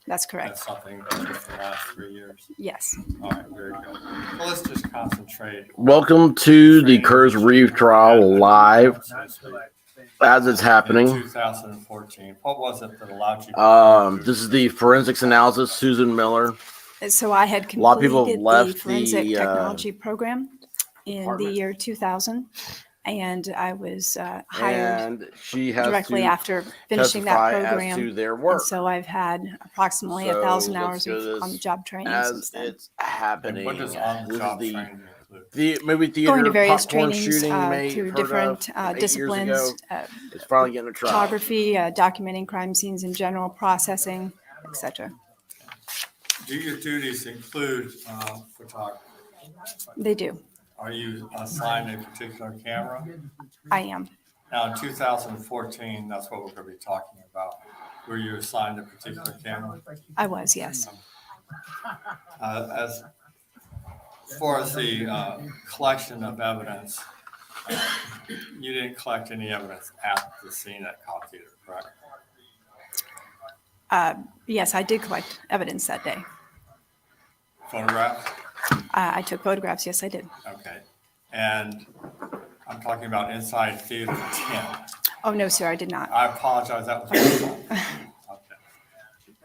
That's correct. That's something just the last 3 years. Yes. All right, very good. Well, let's just concentrate. Welcome to the Curtis Reeves trial live as it's In happening. 2014, what was it that allowed you to This is the forensics analysis, Susan Miller. So I had A lot of people completed the left forensic the, technology program in the department. year 2000, and I was hired And she has directly to after finishing that testify as program. to their And work. so I've had approximately So 1,000 let's hours go of to this on-the-job training as since then. it's happening. And what does This on-the-job is training include? the movie theater, Going to various popcorn trainings shooting you may through have heard different of 8 years disciplines, ago. It's finally getting a trial. photography, documenting crime scenes in general, processing, etc. Do your duties include photography? They do. Are you assigned a particular camera? I am. Now, in 2014, that's what we're going to be talking about. Were you assigned a particular camera? I was, yes. As far as the collection of evidence, you didn't collect any evidence at the scene at Cop Theater, correct? Yes, I did collect evidence that day. Photographs? I took photographs. Yes, I did. Okay. And I'm talking about inside Theater 10. Oh, no, sir, I did not. I apologize, that was my fault. Okay.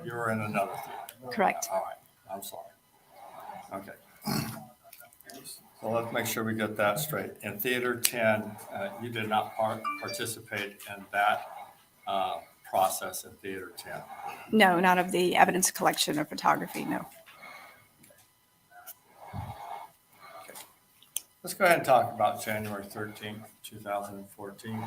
You were in another theater. Correct. All right, I'm sorry. Okay. So let's make sure we get that straight. In Theater 10, you did not participate in that process in Theater 10. No, not of the evidence collection or photography, no. Let's go ahead and talk about January 13th, 2014.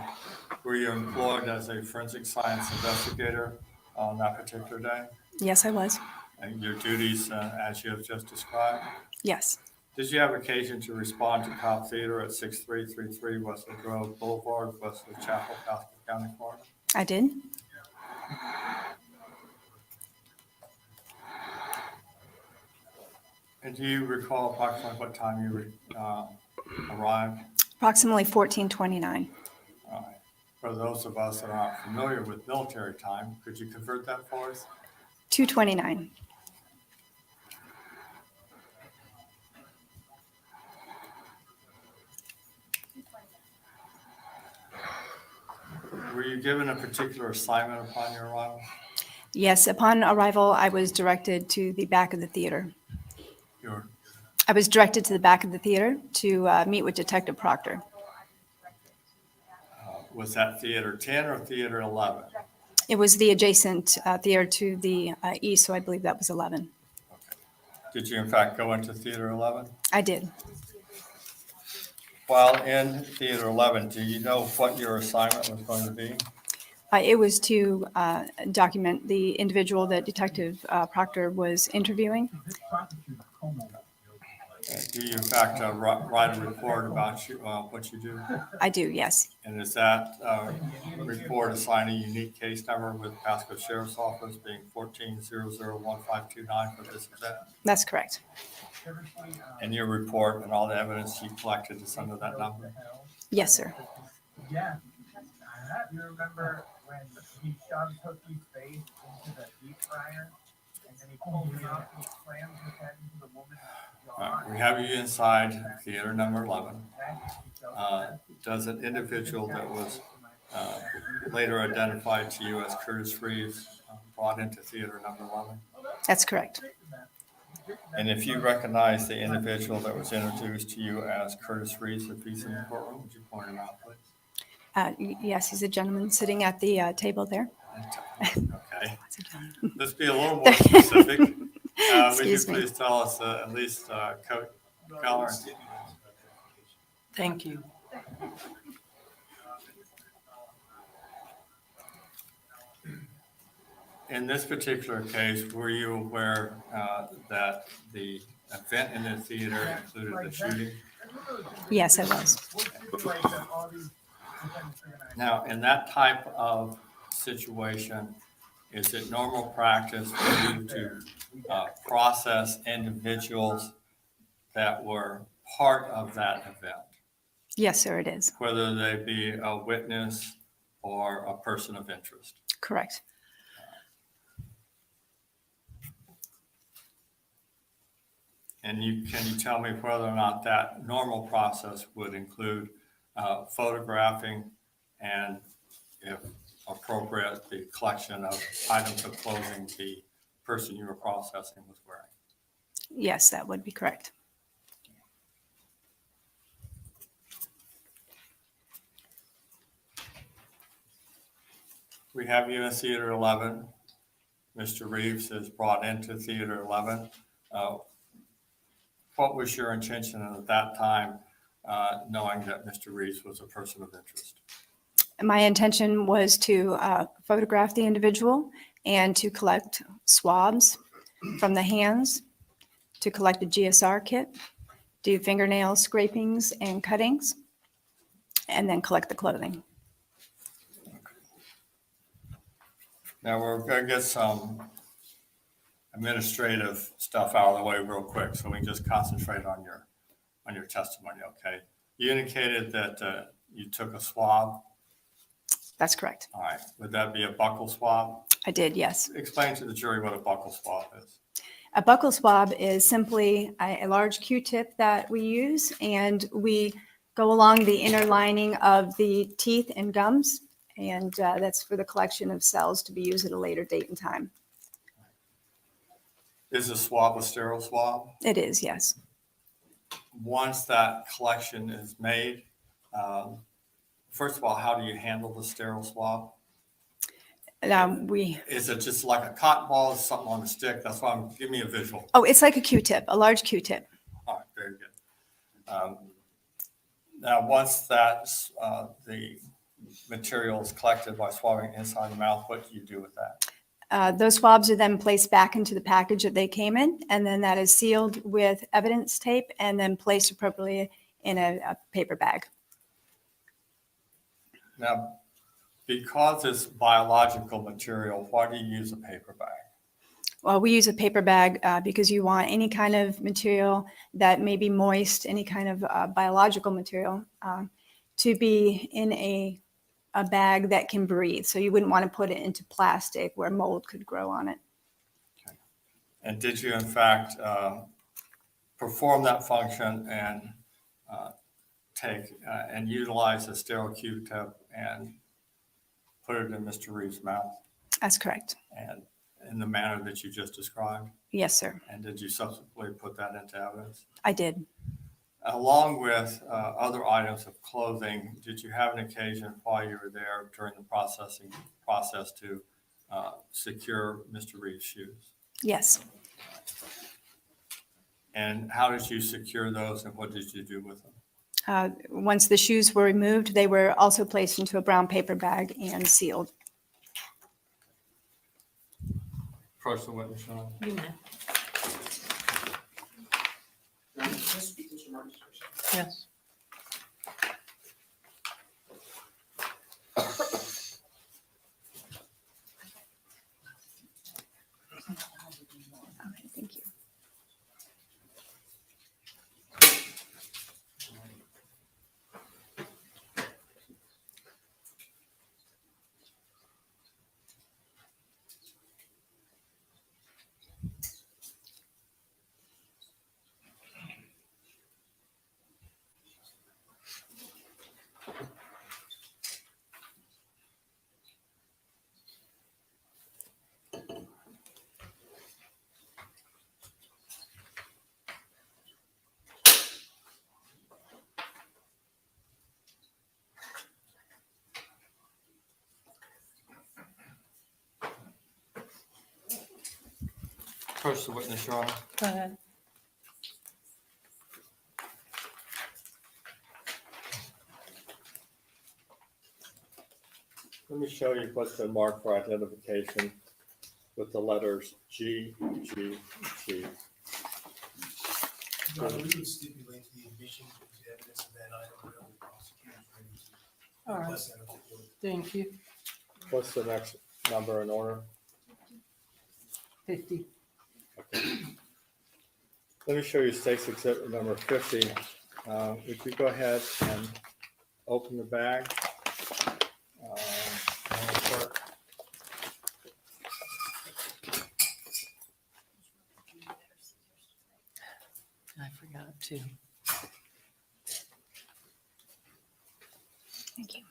Were you employed as a forensic science investigator on that particular day? Yes, I was. And your duties, as you have just described? Yes. Did you have occasion to respond to Cop Theater at 6333 Westwood Grove Boulevard, Westwood Chapel, Pasco County, Florida? I did. And do you recall approximately what time you arrived? Approximately 14:29. All right. For those of us that aren't familiar with military time, could you convert that for us? 2:29. Were you given a particular assignment upon your arrival? Yes, upon arrival, I was directed to the back of the theater. Your I was directed to the back of the theater to meet with Detective Proctor. was that Theater 10 or Theater 11? It was the adjacent theater to the east, so I believe that was 11. Okay. Did you in fact go into Theater 11? I did. While in Theater 11, do you know what your assignment was going to be? It was to document the individual that Detective Proctor was interviewing. Do you in fact write a report about what you do? I do, yes. And is that report assigned a unique case number with Pasco Sheriff's Office being 14001529 for this event? That's correct. And your report and all the evidence you collected is under that number? Yes, sir. Yeah. You remember when he shoved Hookie's face into the deep fryer and then he pulled him out and he slammed his head into the woman's jaw? We have you inside Theater number 11. Does an individual that was later identified to you as Curtis Reeves brought into Theater number 11? That's correct. And if you recognize the individual that was introduced to you as Curtis Reeves, if he's in the courtroom, would you point him out, please? Yes, he's a gentleman sitting at the table there. Okay. Let's be a little more specific. Would you Excuse me. please tell us at least coat color? Thank you. In this particular case, were you aware that the event in the theater included the shooting? Yes, I was. Now, in that type of situation, is it normal practice for you to process individuals that were part of that event, Yes, sir, it is. whether they be a witness or a person of interest? Correct. And can you tell me whether or not that normal process would include photographing and, if appropriate, the collection of items of clothing the person you were processing was wearing? Yes, that would be correct. We have you in Theater 11. Mr. Reeves is brought into Theater 11. What was your intention at that time, knowing that Mr. Reeves was a person of interest? My intention was to photograph the individual and to collect swabs from the hands, to collect a GSR kit, do fingernail scrapings and cuttings, and then collect the clothing. Now, we're going to get some administrative stuff out of the way real quick, so we can just concentrate on your testimony, okay? You indicated that you took a swab. That's correct. All right. Would that be a buccal swab? I did, yes. Explain to the jury what a buccal swab is. A buccal swab is simply a large Q-tip that we use, and we go along the inner lining of the teeth and gums, and that's for the collection of cells to be used at a later date and time. Is a swab a sterile swab? It is, yes. Once that collection is made, first of all, how do you handle the sterile swab? Is it just like a cotton ball, something on a stick? That's why give me a visual. Oh, it's like a Q-tip, a large Q-tip. All right, very good. Now, once that's the material is collected by swabbing inside the mouth, what do you do with that? Those swabs are then placed back into the package that they came in, and then that is sealed with evidence tape and then placed appropriately in a paper bag. Now, because it's biological material, why do you use a paper bag? Well, we use a paper bag because you want any kind of material that may be moist, any kind of biological material, to be in a bag that can breathe. So you wouldn't want to put it into plastic where mold could grow on it. Okay. And did you, in fact, perform that function and take and utilize a sterile Q-tip and put it in Mr. Reeves' mouth? That's correct. And in the manner that you just described? Yes, sir. And did you subsequently put that into evidence? I did. Along with other items of clothing, did you have an occasion while you were there during the process to secure Mr. Reeves' shoes? Yes. And how did you secure those, and what did you do with them? Once the shoes were removed, they were also placed into a brown paper bag and sealed. Approach the witness, Sean. You may. Yes. Okay, thank you. Approach the witness, Your Honor. Go ahead. Let me show you what's been marked for identification with the letters G, G, G. Your Honor, we would stipulate the admission of evidence of that item where the prosecutor's ready to All right. request that of the court. Thank you. What's the next number in order? 50. Okay. Let me show you State's Exhibit number 50. Would you go ahead and open the bag? Madam Clerk? got it too. Thank you.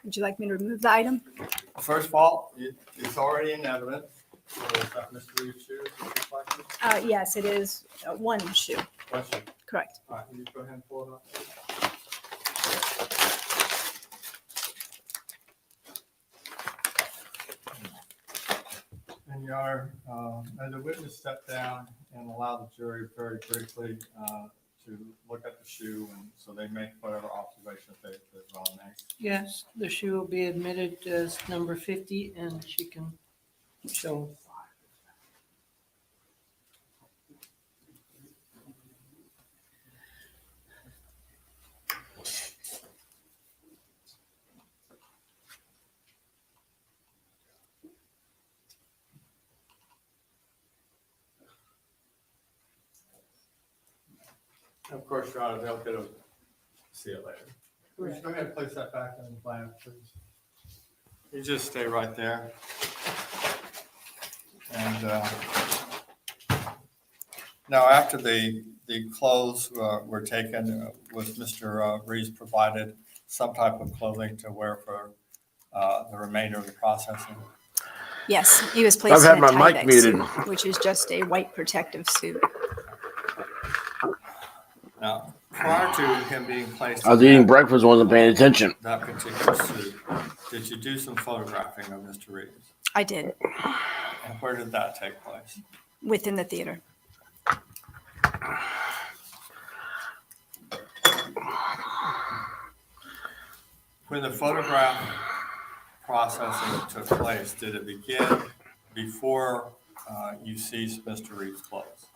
Would you like me to remove the item? First of all, it's already in evidence. So is that Mr. Reeves' shoe? Is it reflected? Yes, it is one shoe, Question. correct. All right, can you go ahead and pull it up? And Your Honor, as the witness stepped down and allowed the jury very briefly to look at the shoe, and so they make whatever observations they want to make. Yes, the shoe will be admitted as number 50 and she can show. Of course, Your Honor, they'll get to see it later. Would you go ahead and place that back in the plan, please? You just stay right there. And now, after the clothes were taken, was Mr. Reeves provided some type of clothing to wear for the remainder of the processing? Yes, he was placed had in a my mic Tyvek muted. suit, which is just a white protective suit. Now, prior to him being placed I was in eating that- breakfast, wasn't paying attention. that particular suit, did you do some photographing of Mr. Reeves? I did, And where did that take place? within the theater. When the photograph processing took place, did it begin before you seized Mr. Reeves' clothes?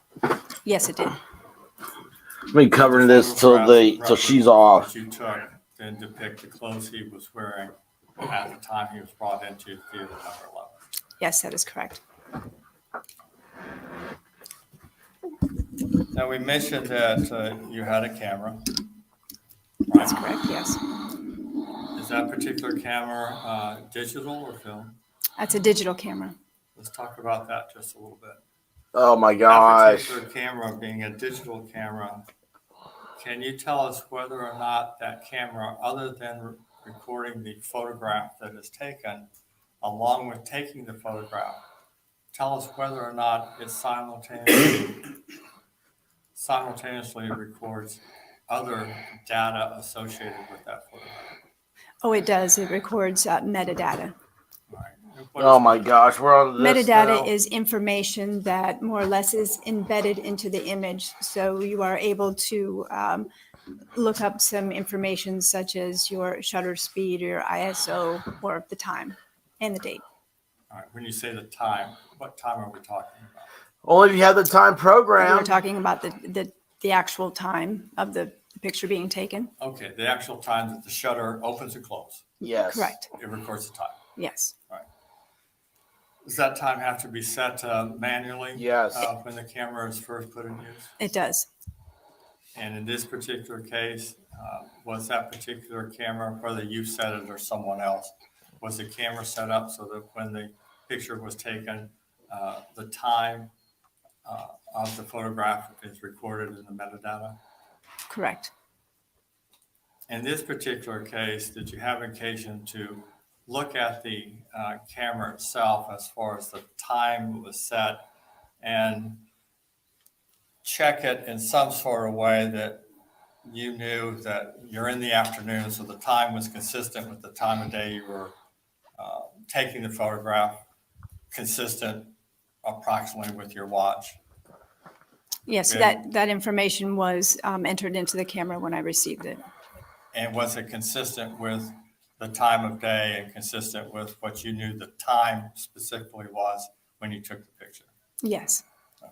Yes, it did. I've been covering this till she's off. That you took then depict the clothes he was wearing at the time he was brought into theater number 11. Yes, that is correct. Now, we mentioned that you had a camera. That's correct, yes. Is that particular camera digital or film? That's a digital camera. Let's talk about that just a little bit. Oh my That gosh. particular camera being a digital camera, can you tell us whether or not that camera, other than recording the photograph that is taken, along with taking the photograph, tell us whether or not it simultaneously records other data associated with that photograph? Oh, it does. It records metadata. All right. And what Oh is my gosh, we're on this Metadata now. is information that more or less is embedded into the image. So you are able to look up some information such as your shutter speed, your ISO, or the time and the date. All right. When you say the time, what time are we talking about? Only if you have the time We're program. talking about the actual time of the picture being taken. Okay, the actual time that the shutter opens and closes. Yes. Correct. It records the time. Yes. Does that time have to be set manually? Yes. When the camera is first put in use? It does. And in this particular case, was that particular camera, whether you set it or someone else, was the camera set up so that when the picture was taken, the time of the photograph is recorded in the metadata? Correct. In this particular case, did you have occasion to look at the camera itself as far as the time was set and check it in some sort of way that you knew that you're in the afternoon, so the time was consistent with the time of day you were taking the photograph, consistent approximately with your watch? Yes, Okay. that information was entered into the camera when I received it. And was it consistent with the time of day and consistent with what you knew the time specifically was when you took the picture? Yes. Okay.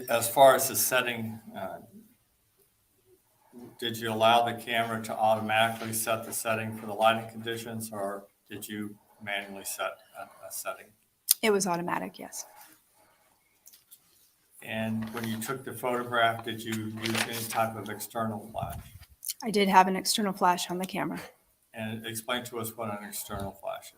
As far as the setting, did you allow the camera to automatically set the setting for the lighting conditions, or did you manually set a setting? It was automatic, yes. And when you took the photograph, did you use any type of external flash? I did have an external flash on the camera. And explain to us what an external flash is.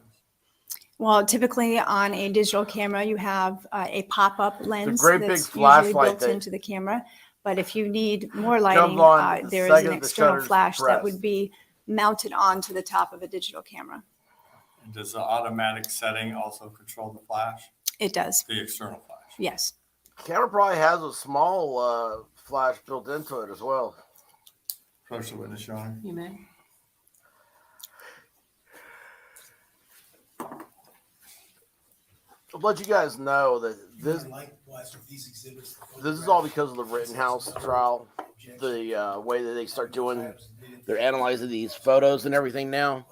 Well, typically on a digital camera, you have a pop-up lens great big that's usually flashlight built that into the camera. But if you need more lighting, on the there is an second the external shutter's flash that pressed. would be mounted onto the top of a digital camera. And does the automatic setting also control the flash, It does, the external flash? yes. Camera probably has a small flash built into it as well. Approach the witness, Your Honor. You may. I'll let you guys know that this Likewise with these exhibits. this is all because of the Rittenhouse trial. The way that they start doing, they're analyzing these photos and everything now.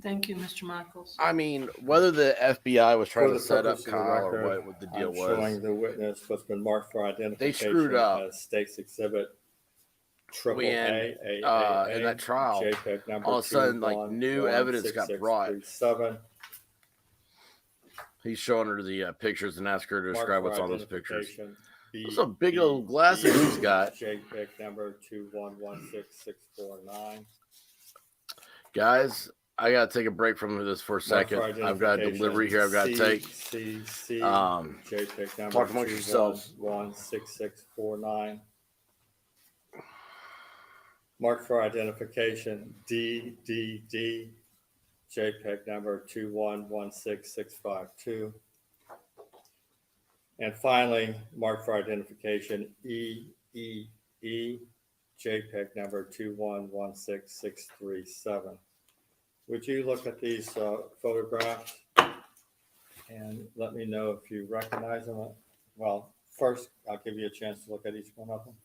Thank you, Mr. Michaels. I mean, whether the FBI was trying For to the set up purpose of the Kyle or record, what the deal I'm was. showing the witness what's been marked for identification screwed up. as State's Exhibit Triple When, A, in that trial, JPEG number all of a sudden, like, new evidence got brought. 211667. He's showing her the pictures and ask her to describe what's on those pictures. Those are big B, old glasses he's got. JPEG number 2116649. Guys, I gotta take a break from this for a second. I've got a delivery here I've got to take. JPEG number Talk amongst yourselves. 2116649. Marked for identification DDD, JPEG number 2116652. And finally, marked for identification EEE, JPEG number 2116637. Would you look at these photographs and let me know if you recognize them? Well, first, I'll give you a chance to look at each one of them.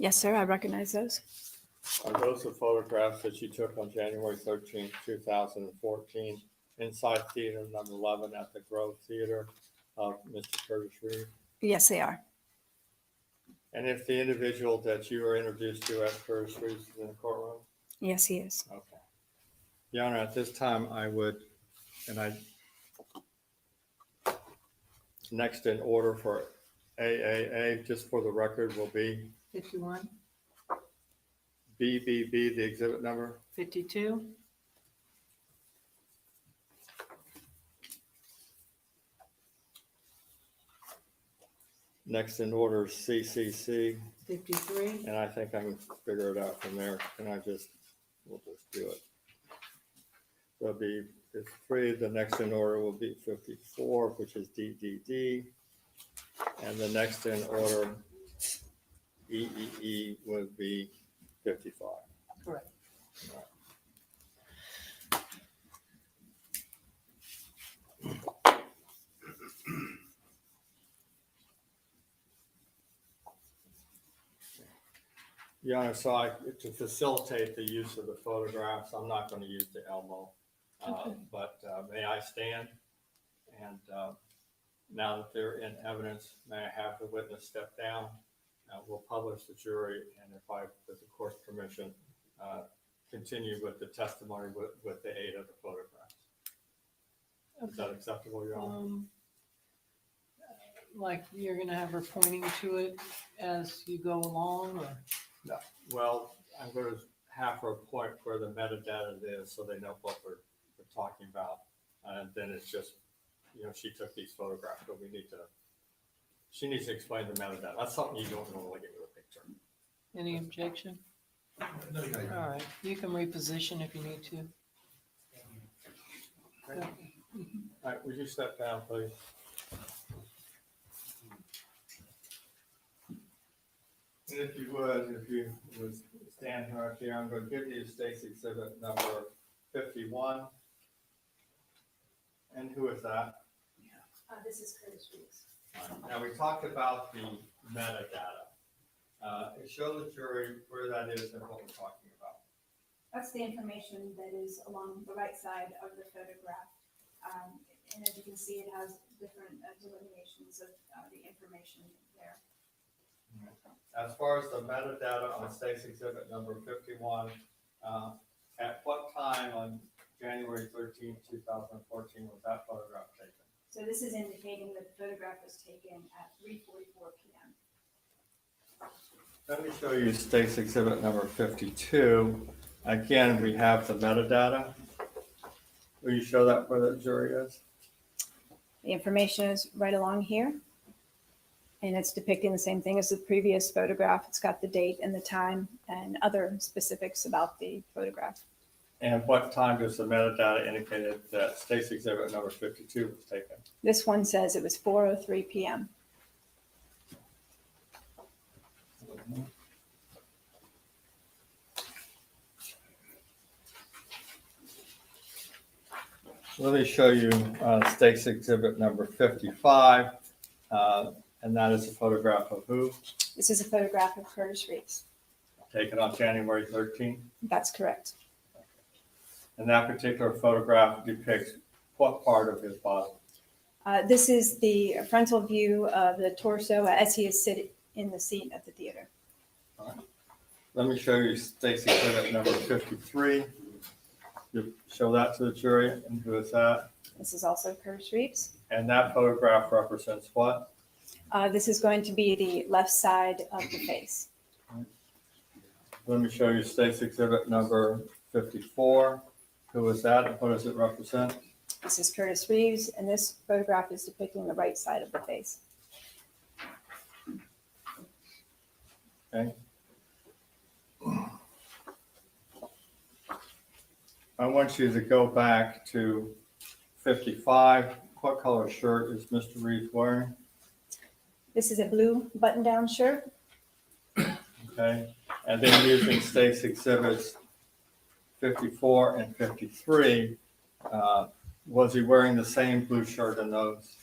Yes, sir, I recognize those. Are those the photographs that you took on January 13th, 2014, inside theater number 11 at the Grove Theater of Mr. Curtis Reeves? Yes, they are. And if the individual that you were introduced to at Curtis Reeves is in the courtroom? Yes, he is. Okay. Your Honor, at this time, next in order for AAA, just for the record, will be 51, BBB, the exhibit number. 52, Next in order is CCC, 53, and I think I can figure it out from there. We'll just do it. There'll be 53. The next in order will be 54, which is DDD. And the next in order, EEE, would be 55. correct. Your Honor, to facilitate the use of the photographs, I'm not going to use the Elmo. But may I stand? And now that they're in evidence, may I have the witness step down? We'll publish the jury, and if I, with the court's permission, continue with the testimony with the aid of the photographs. Is that acceptable, Your Honor? Like you're gonna have her pointing to it as you go along, or? No. Well, I'm going to have her point where the metadata is so they know what we're talking about. And then it's just, she took these photographs, but she needs to explain the metadata. That's something you don't normally get with a picture. Any objection? No, you're right. All right, you can reposition if you need to. Thank you. Mhm. All right, would you step down, please? And if you would stand here, I'm going to give you state's exhibit number 51. And who is that? This is Curtis Reeves. Now, we talked about the metadata. Show the jury where that is and what we're talking about. That's the information that is along the right side of the photograph. And as you can see, it has different delineations of the information there. As far as the metadata on state's exhibit number 51, at what time on January 13, 2014 was that photograph taken? So this is indicating that the photograph was taken at 3:44 p.m. Let me show you state's exhibit number 52. Again, we have the metadata. Will you show that where the jury is? The information is right along here. And it's depicting the same thing as the previous photograph. It's got the date and the time and other specifics about the photograph. And what time does the metadata indicate that state's exhibit number 52 was taken? This one says it was 4:03 p.m. Let me show you state's exhibit number 55, and that is a photograph of who? This is a photograph of Curtis Reeves. Taken on January 13th. That's correct. And that particular photograph depicts what part of his body? This is the frontal view of the torso as he is sitting in the seat at the theater. Let me show you state's exhibit number 53. You show that to the jury, and who is that? This is also Curtis Reeves. And that photograph represents what? This is going to be the left side of the face. Let me show you state's exhibit number 54. Who is that, and what does it represent? This is Curtis Reeves, and this photograph is depicting the right side of the face. Okay. I want you to go back to 55. What color shirt is Mr. Reeves wearing? This is a blue button-down shirt. Okay, and then using state's exhibits 54 and 53, was he wearing the same blue shirt in those?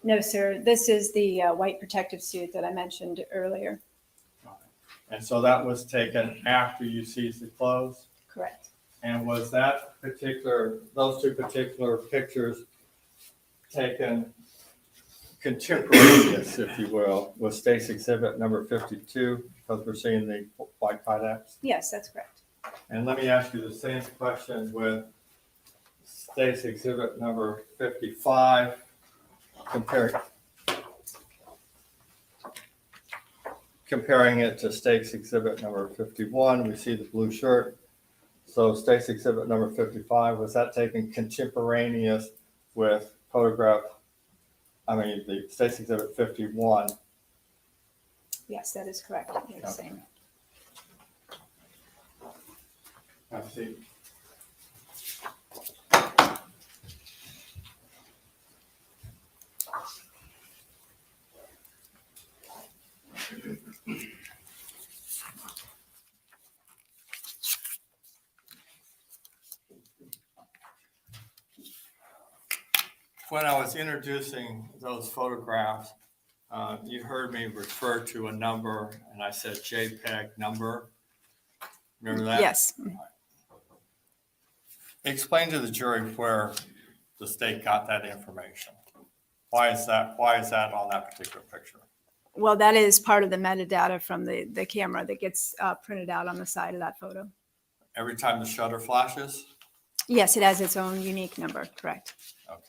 No, sir. This is the white protective suit that I mentioned earlier. And so that was taken after you seized the clothes? Correct. And was those two particular pictures taken contemporaneous, if you will, with state's exhibit number 52, because we're seeing the white Kydex? Yes, that's correct. And let me ask you the same question with state's exhibit number 55, comparing it to state's exhibit number 51. We see the blue shirt. So state's exhibit number 55, was that taken contemporaneous with the state's exhibit 51? Yes, that is correct. They're the same. I see. When I was introducing those photographs, you heard me refer to a number, and I said JPEG number. Remember that? Yes. Explain to the jury where the state got that information. Why is that on that particular picture? Well, that is part of the metadata from the camera that gets printed out on the side of that photo. Every time the shutter flashes? Yes, it has its own unique number. Correct. Okay.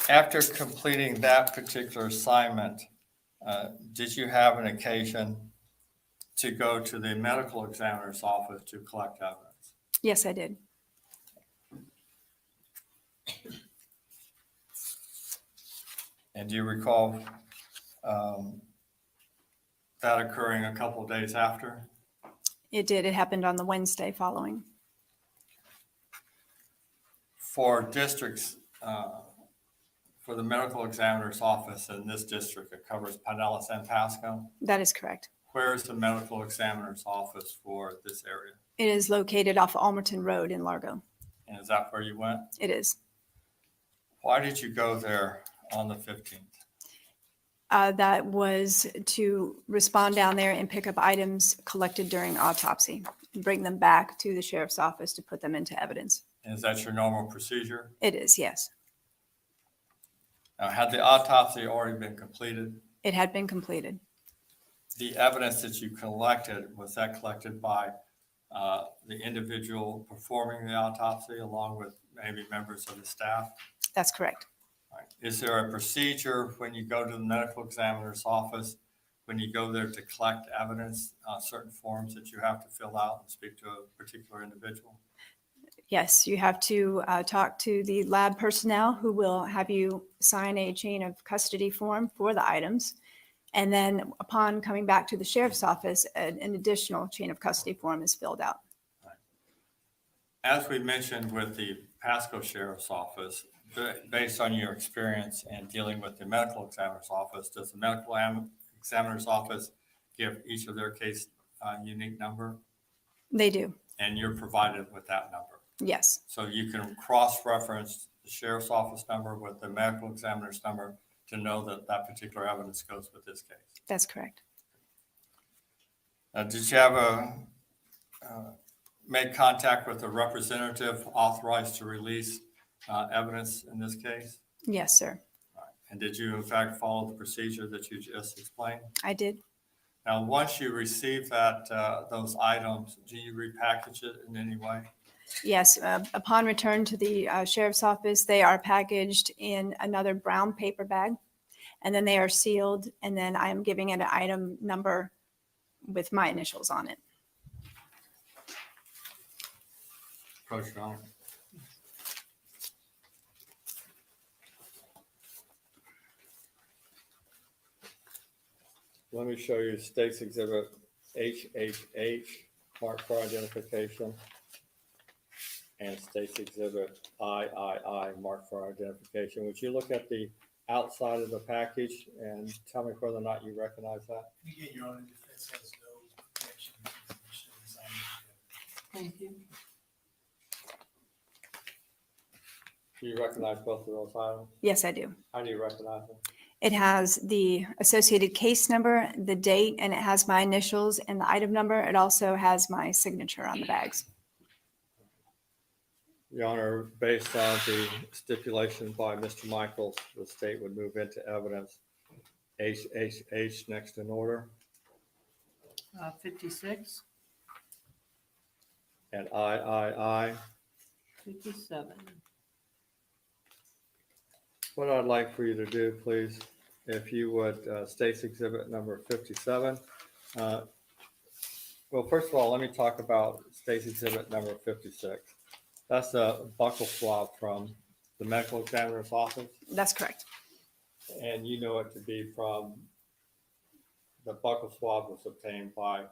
After completing that particular assignment, did you have an occasion to go to the medical examiner's office to collect evidence? Yes, I did. And do you recall that occurring a couple of days after? It did. It happened on the Wednesday following. For districts, for the medical examiner's office in this district, it covers Pinellas and Pasco. That is correct. Where is the medical examiner's office for this area? It is located off Almerton Road in Largo. And is that where you went? It is. Why did you go there on the 15th? That was to respond down there and pick up items collected during autopsy and bring them back to the sheriff's office to put them into evidence. And is that your normal procedure? It is, yes. Now, had the autopsy already been completed? It had been completed. The evidence that you collected, was that collected by the individual performing the autopsy along with maybe members of the staff? That's correct. Right. Is there a procedure when you go to the medical examiner's office, when you go there to collect evidence, certain forms that you have to fill out and speak to a particular individual? Yes, you have to talk to the lab personnel who will have you sign a chain of custody form for the items. And then upon coming back to the sheriff's office, an additional chain of custody form is filled out. As we mentioned with the Pasco Sheriff's Office, based on your experience in dealing with the medical examiner's office, does the medical examiner's office give each of their case a unique number? They do, And you're provided with that number. yes. So you can cross-reference the sheriff's office number with the medical examiner's number to know that that particular evidence goes with this case. That's correct. Did you have made contact with a representative authorized to release evidence in this case? Yes, sir. And did you in fact follow the procedure that you just explained? I did. Now, once you receive that, those items, do you repackage it in any way? Yes, upon return to the sheriff's office, they are packaged in another brown paper bag, and then they are sealed, and then I am giving it an item number with my initials on it. Approach Your Honor. Let me show you State's Exhibit HHH, marked for identification, and State's Exhibit III, marked for identification. Would you look at the outside of the package and tell me whether or not you recognize that? Again, Your Honor, defense has no connection to the condition of this item. Thank you. Do you recognize both of those items? Yes, I do. How do you recognize them? It has the associated case number, the date, and it has my initials and the item number. It also has my signature on the bags. Your Honor, based on the stipulation by Mr. Michaels, the state would move into evidence HHH next in order 56, and III. 57. What I'd like for you to do, please, if you would, State's Exhibit number 57. Well, first of all, let me talk about State's Exhibit number 56. That's a buccal swab from the medical examiner's office, That's correct. and you know it to be from, the buccal swab was obtained by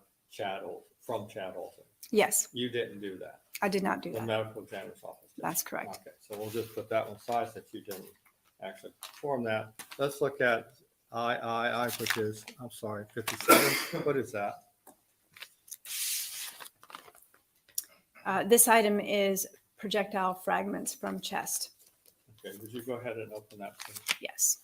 from Chad Olson. Yes, You didn't do that, I did not do the that. medical examiner's office did. That's correct. Okay, so we'll just put that one aside since you didn't actually perform that. Let's look at III, which is, I'm sorry, 57. What is that? This item is projectile fragments from chest. Okay, would you go ahead and open that, please? Yes.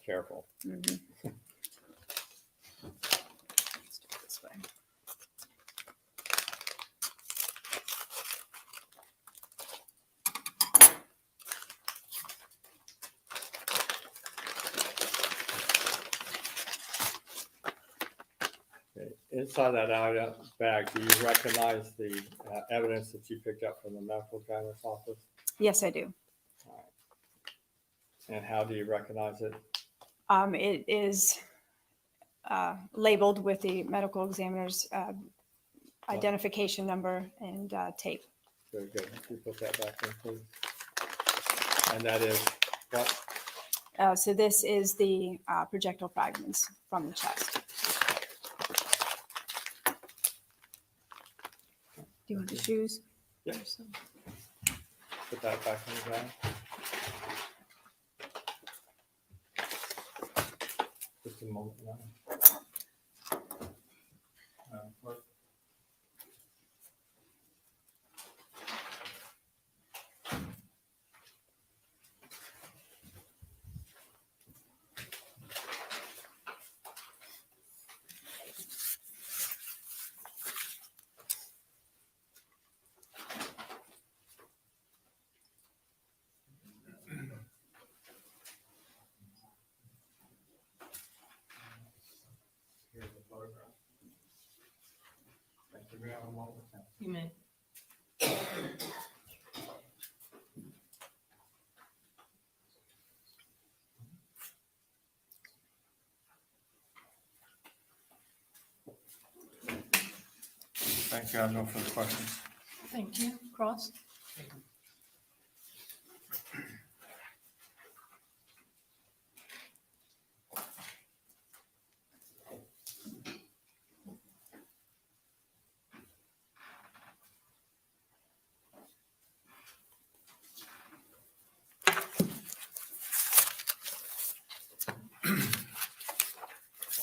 Careful. Mhm. Let's do it this way. Okay. Inside that item bag, do you recognize the evidence that you picked up from the medical examiner's office? Yes, I do. All right. And how do you recognize it? It is labeled with the medical examiner's identification number and tape. Very good. Can you put that back in, please? And that is what? So this is the projectile fragments from the chest. Do you want the shoes? Yeah. Put that back in the bag. Just a moment now. What- Here's the photograph. Thank you very much. You may. Thank you. I have no further questions. Thank you. Cross?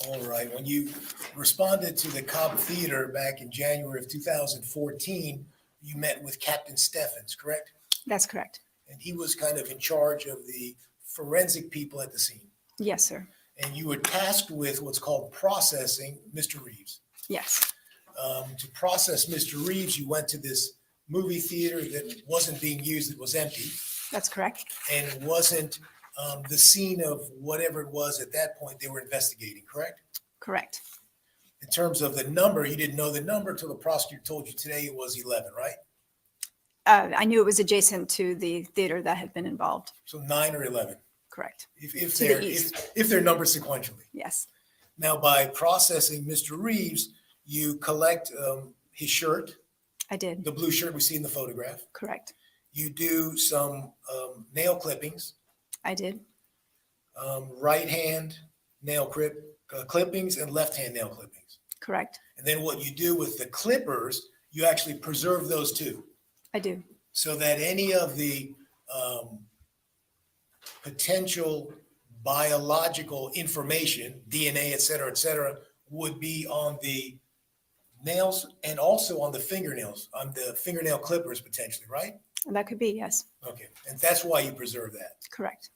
All right, when you responded to the Cobb Theater back in January of 2014, you met with Captain Steffens, correct? That's correct. And he was kind of in charge of the forensic people at the scene. Yes, sir. And you were tasked with what's called processing Mr. Reeves. Yes, To process Mr. Reeves, you went to this movie theater that wasn't being used, it was empty, that's correct. and it wasn't the scene of whatever it was at that point they were investigating, correct? Correct. In terms of the number, you didn't know the number until the prosecutor told you today it was 11, right? I knew it was adjacent to the theater that had been involved. So 9 or 11, Correct. if To the they're east. if they're numbered sequentially. Yes, Now, by processing Mr. Reeves, you collect his shirt, I did. the blue shirt we see in the photograph. Correct. You do some nail clippings, I did. right hand nail clippings and left hand nail clippings. Correct. And then what you do with the clippers, you actually preserve those too, I do. so that any of the potential biological information, DNA, et cetera, would be on the nails and also on the fingernails, on the fingernail clippers potentially, right? And that could be, yes. Okay, and that's why you preserve that. Correct.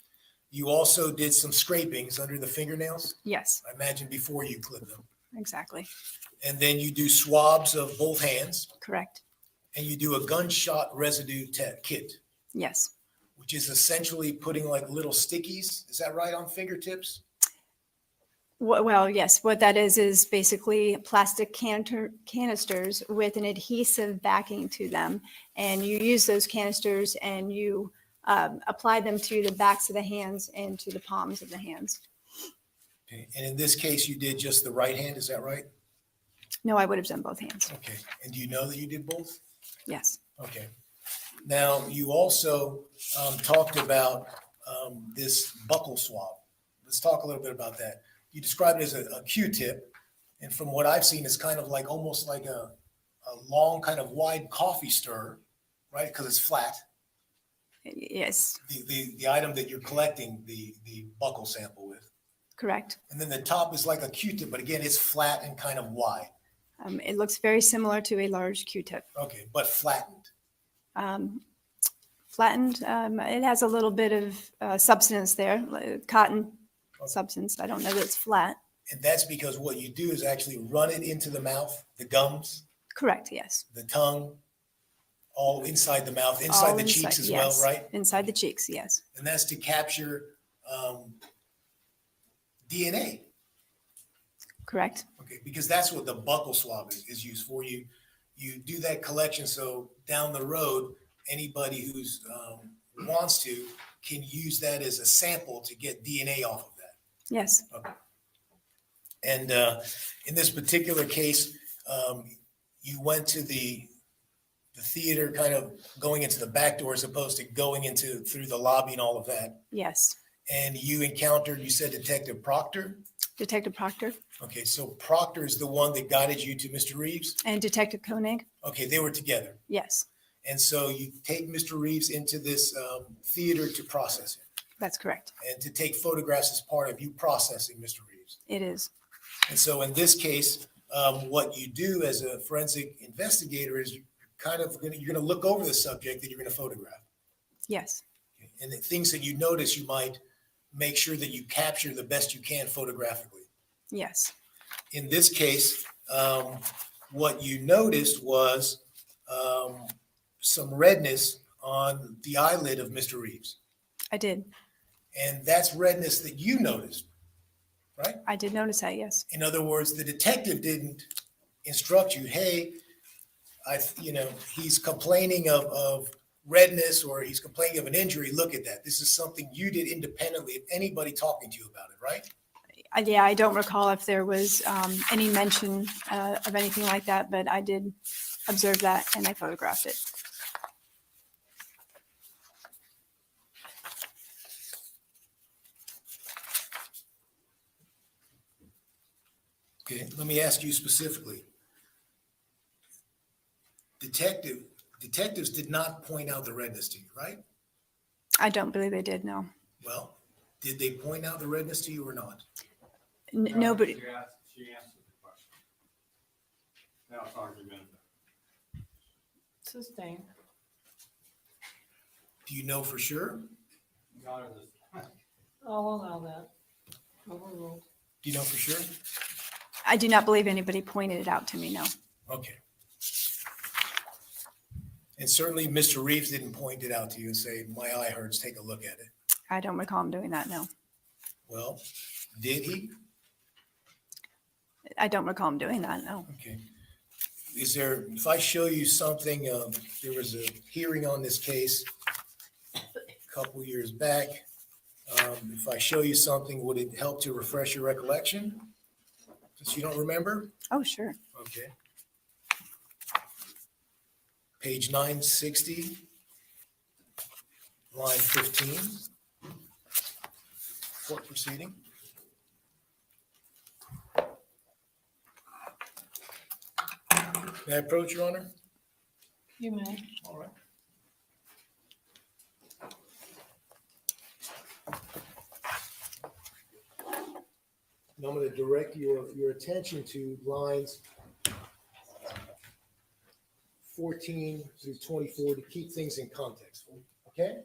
You also did some scrapings under the fingernails, Yes, I imagine before you clip them. exactly. And then you do swabs of both hands, Correct. and you do a gunshot residue kit, Yes. which is essentially putting like little stickies, is that right, on fingertips? Well, yes, what that is basically plastic canisters with an adhesive backing to them. And you use those canisters and you apply them to the backs of the hands and to the palms of the hands. Okay, and in this case, you did just the right hand, is that right? No, I would have done both hands. Okay, and do you know that you did both? Yes, Okay. Now, you also talked about this buccal swab. Let's talk a little bit about that. You described it as a Q-tip, and from what I've seen, it's kind of like almost like a long, kind of wide coffee stir, right? Because it's flat. yes, The item that you're collecting the buccal sample with, correct. and then the top is like a Q-tip, but again, it's flat and kind of wide. It looks very similar to a large Q-tip. Okay, but flattened. Flattened, it has a little bit of substance there, like cotton substance. I don't know that it's flat. And that's because what you do is actually run it into the mouth, the gums, Correct, yes. the tongue, all inside the mouth, inside All the cheeks as well, yes. right? Inside the cheeks, yes. And that's to capture DNA. Correct. Okay, because that's what the buccal swab is used for. You do that collection so down the road, anybody who's wants to can use that as a sample to get DNA off of that. Yes. Okay. And in this particular case, you went to the theater kind of going into the back door as opposed to going into through the lobby and all of that. Yes. And you encountered, you said Detective Proctor? Detective Proctor Okay, so Proctor is the one that guided you to Mr. Reeves? and Detective Koenig. Okay, they were together. Yes, And so you take Mr. Reeves into this theater to process him that's correct. and to take photographs as part of you processing Mr. Reeves. It is. And so in this case, what you do as a forensic investigator is you're going to look over the subject that you're going to photograph. Yes, And the things that you notice, you might make sure that you capture the best you can photographically. yes, In this case, what you noticed was some redness on the eyelid of Mr. Reeves. I did. And that's redness that you noticed, right? I did notice that, yes. In other words, the detective didn't instruct you, hey, he's complaining of redness or he's complaining of an injury. Look at that. This is something you did independently of anybody talking to you about it, right? Yeah, I don't recall if there was any mention of anything like that, but I did observe that and I photographed it. Okay, let me ask you specifically. Detectives did not point out the redness to you, right? I don't believe they did, no. Well, did they point out the redness to you or not? Nobody, She answered the question. Now it's argumentative. Sustained. Do you know for sure? Your Honor, this- I'll allow that. Overruled. Do you know for sure? I do not believe anybody pointed it out to me, no. Okay. And certainly Mr. Reeves didn't point it out to you and say, my eye hurts, take a look at it. I don't recall him doing that, no. Well, did he? I don't recall him doing that, no. Okay. If I show you something, there was a hearing on this case a couple years back. If I show you something, would it help to refresh your recollection? Since you don't remember? Oh, sure. Okay. Page 960, line 15. Court proceeding. May I approach, Your Honor? You may. All right. And I'm going to direct your attention to lines 14 through 24 to keep things in context, okay?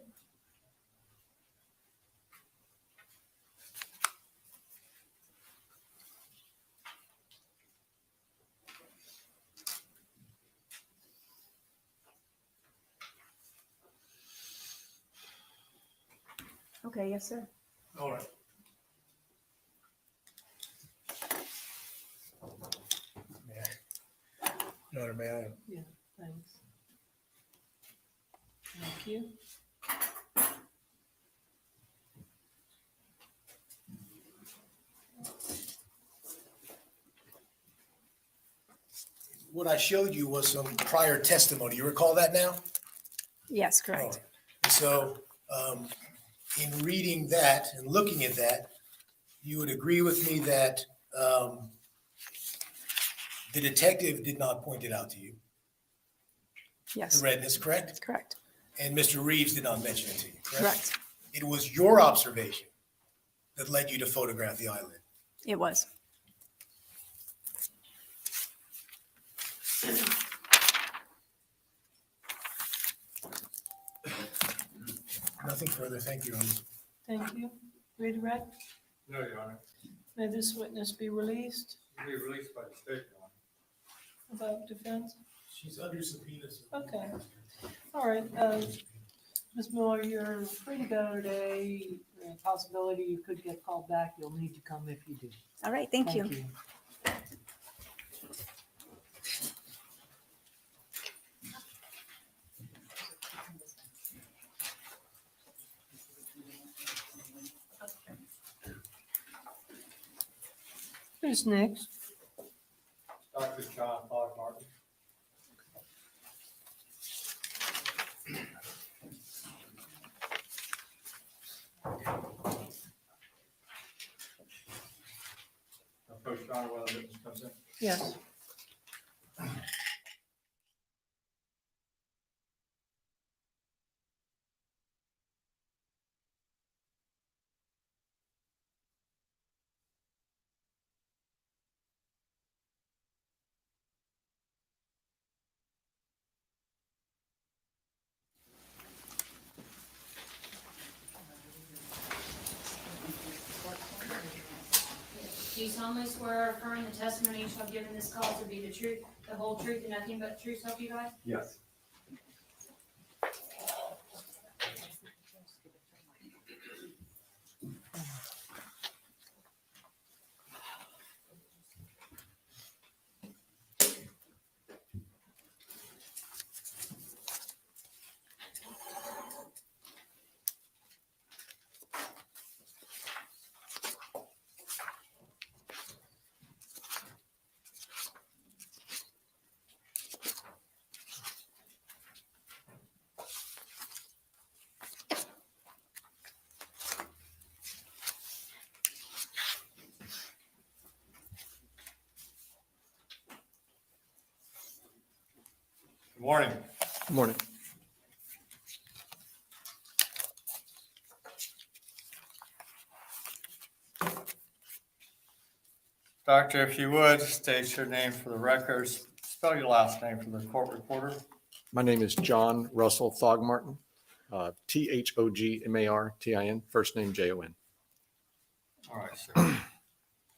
Okay, yes, sir. All right. Your Honor, may I? Yeah, thanks. Thank you. What I showed you was some prior testimony. You recall that now? Yes, All correct. right. So, in reading that and looking at that, you would agree with me that the detective did not point it out to you, the Yes, redness, correct? correct, And Mr. Reeves did not mention it to you, correct? correct. It was your observation that led you to photograph the eyelid. It was. Nothing further. Thank you, Your Honor. Thank you. Redirect. No, Your Honor. May this witness be released? Be released by the state, Your Honor. About defense? She's under subpoena. Okay. All right, Ms. Miller, you're free to go today. Possibility you could get called back. You'll need to come if you do. All right, thank you. Who's next? Dr. John Martin. Coach John, while the witness comes in. Yes. Do you solemnly swear or affirm the testimony you shall give in this call to be the truth, the whole truth, and nothing but the truth, so help you God? Yes. Good morning. Good morning. Doctor, if you would, state your name for the records. Spell your last name for the court reporter. My name is John Russell Thogmartin, Thogmartin, first name Jon. All right, sir.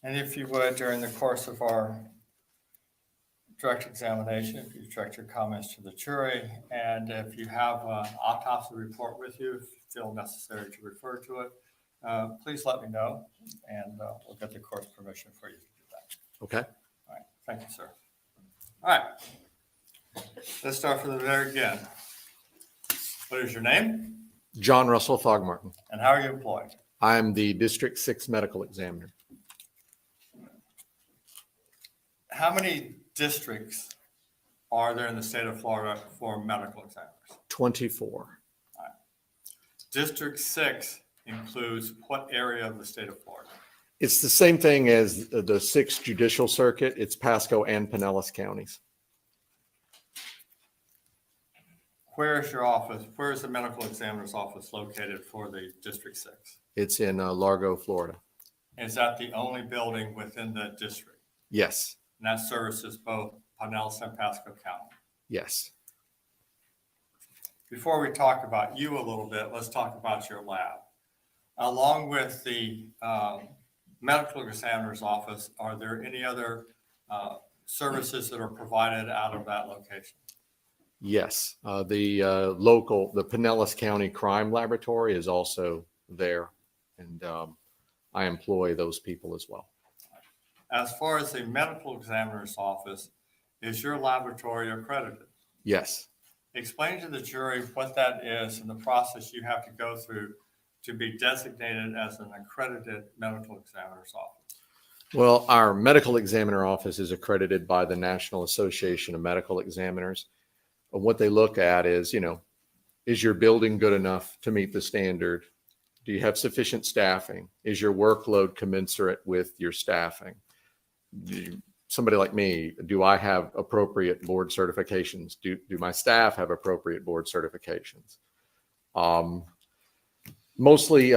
And if you would, during the course of our direct examination, if you direct your comments to the jury, and if you have an autopsy report with you, if you feel necessary to refer to it, please let me know, and we'll get the court's permission for you to do that. Okay. All right, thank you, sir. All right, let's start from the very beginning. What is your name, John Russell Thogmartin. and how are you employed? I'm the District 6 medical examiner. How many districts are there in the state of Florida for medical examiners? 24. District 6 includes what area of the state of Florida? It's the same thing as the 6th Judicial Circuit. It's Pasco and Pinellas counties. Where is your office? Where is the medical examiner's office located for the District 6? It's in Largo, Florida. Is that the only building within the district? Yes. And that services both Pinellas and Pasco County. Yes. Before we talk about you a little bit, let's talk about your lab. Along with the medical examiner's office, are there any other services that are provided out of that location? Yes. The Pinellas County Crime Laboratory is also there. And I employ those people as well. As far as the medical examiner's office, is your laboratory accredited? Yes. Explain to the jury what that is and the process you have to go through to be designated as an accredited medical examiner's office. Well, our medical examiner office is accredited by the National Association of Medical Examiners. And what they look at is, is your building good enough to meet the standard? Do you have sufficient staffing? Is your workload commensurate with your staffing? Somebody like me, do I have appropriate board certifications? Do my staff have appropriate board certifications? Mostly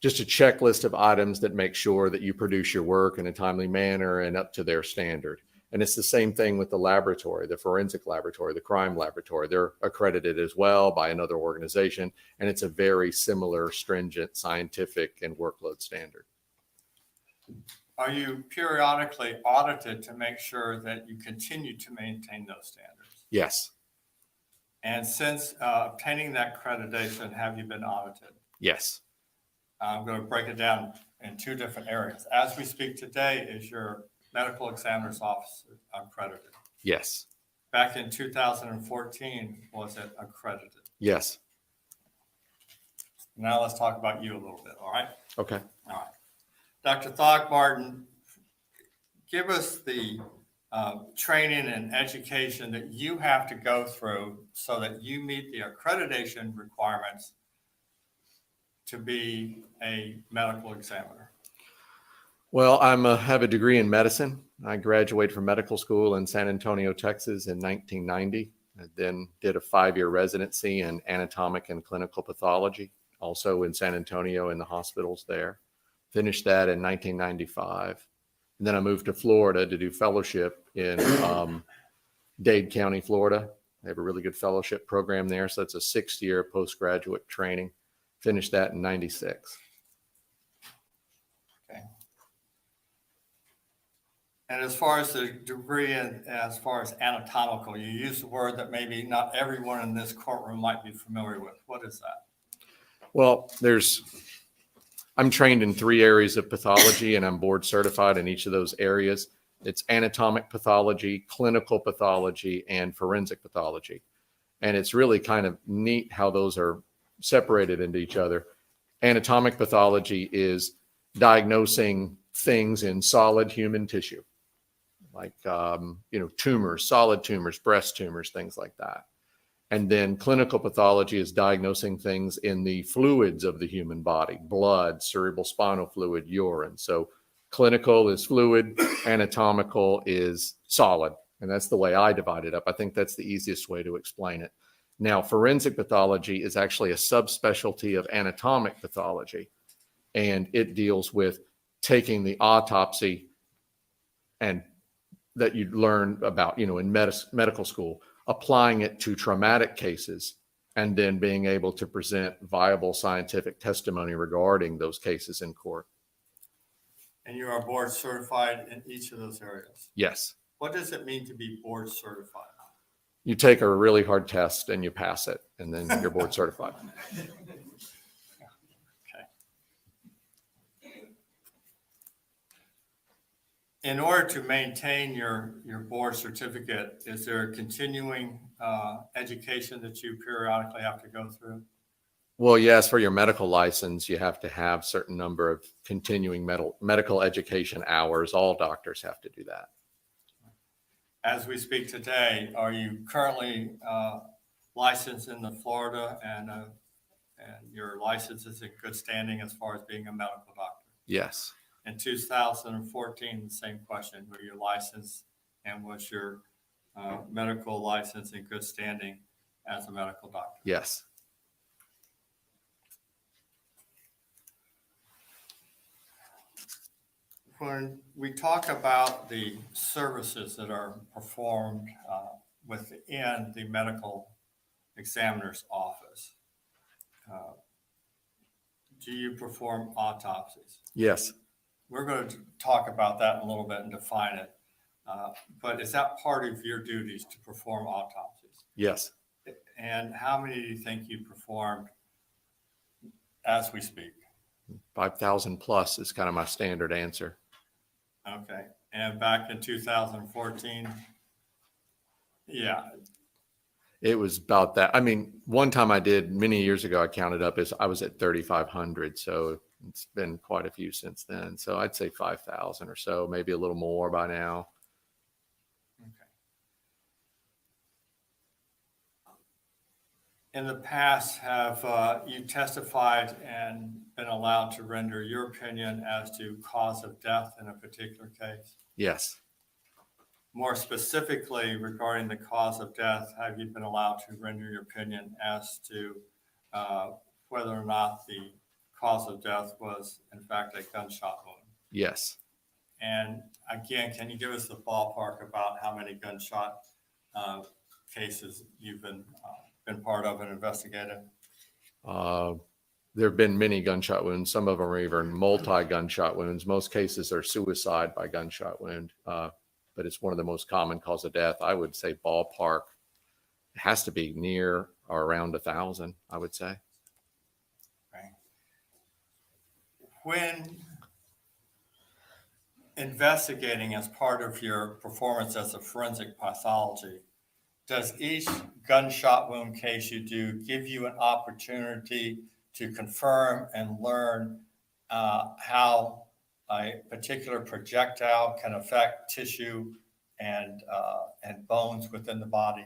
just a checklist of items that make sure that you produce your work in a timely manner and up to their standard. And it's the same thing with the laboratory, the forensic laboratory, the crime laboratory. They're accredited as well by another organization, and it's a very similar, stringent, scientific, and workload standard. Are you periodically audited to make sure that you continue to maintain those standards? Yes. And since obtaining that accreditation, have you been audited? Yes. I'm going to break it down in two different areas. As we speak today, is your medical examiner's office accredited? Yes. Back in 2014, was it accredited? Yes. Now let's talk about you a little bit, all right? Okay. All right. Dr. Thogmartin, give us the training and education that you have to go through so that you meet the accreditation requirements to be a medical examiner? Well, have a degree in medicine. I graduated from medical school in San Antonio, Texas in 1990. I then did a 5-year residency in anatomic and clinical pathology, also in San Antonio in the hospitals there. Finished that in 1995. And then I moved to Florida to do fellowship in Dade County, Florida. They have a really good fellowship program there. So that's a 6-year postgraduate training. Finished that in 96. Okay. And as far as the degree and as far as anatomical, you use a word that maybe not everyone in this courtroom might be familiar with. What is that? Well, I'm trained in 3 areas of pathology and I'm board certified in each of those areas. It's anatomic pathology, clinical pathology, and forensic pathology. And it's really kind of neat how those are separated into each other. Anatomic pathology is diagnosing things in solid human tissue, like, tumors, solid tumors, breast tumors, things like that. And then clinical pathology is diagnosing things in the fluids of the human body, blood, cerebral spinal fluid, urine. So clinical is fluid, anatomical is solid. And that's the way I divide it up. I think that's the easiest way to explain it. Now, forensic pathology is actually a subspecialty of anatomic pathology. And it deals with taking the autopsy and that you learn about, in medical school, applying it to traumatic cases, and then being able to present viable scientific testimony regarding those cases in court. And you are board certified in each of those areas. Yes. What does it mean to be board certified? You take a really hard test and you pass it, and then you're board certified. Okay. In order to maintain your board certificate, is there a continuing education that you periodically have to go through? Well, yes, for your medical license, you have to have certain number of continuing medical education hours. All doctors have to do that. As we speak today, are you currently licensed in the Florida and your license is in good standing as far as being a medical doctor? Yes. In 2014, the same question, were you licensed and was your medical license in good standing as a medical doctor? Yes. When we talk about the services that are performed within the medical examiner's office, do you perform autopsies? Yes. We're going to talk about that in a little bit and define it. But is that part of your duties to perform autopsies? Yes. And how many do you think you performed as we speak? 5,000 plus is kind of my standard answer. Okay. And back in 2014? Yeah. It was about that. I mean, one time I did many years ago, I counted up as I was at 3,500. So it's been quite a few since then. So I'd say 5,000 or so, maybe a little more by now. Okay. In the past, have you testified and been allowed to render your opinion as to cause of death in a particular case? Yes. More specifically, regarding the cause of death, have you been allowed to render your opinion as to whether or not the cause of death was, in fact, a gunshot wound? Yes. And again, can you give us the ballpark about how many gunshot cases you've been part of and investigated? There have been many gunshot wounds. Some of them are even multi-gunshot wounds. Most cases are suicide by gunshot wound, but it's one of the most common cause of death. I would say ballpark, it has to be near or around 1,000, I would say. Right. When investigating as part of your performance as a forensic pathology, does each gunshot wound case you do give you an opportunity to confirm and learn how a particular projectile can affect tissue and bones within the body?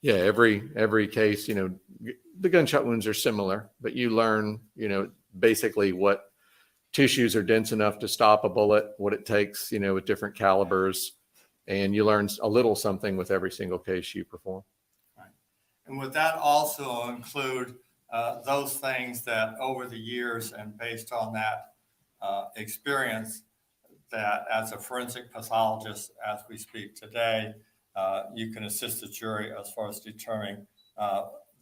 Yeah, every case, the gunshot wounds are similar, but you learn, basically what tissues are dense enough to stop a bullet, what it takes, with different calibers, and you learn a little something with every single case you perform. And would that also include those things that over the years and based on that experience, that as a forensic pathologist, as we speak today, you can assist the jury as far as determining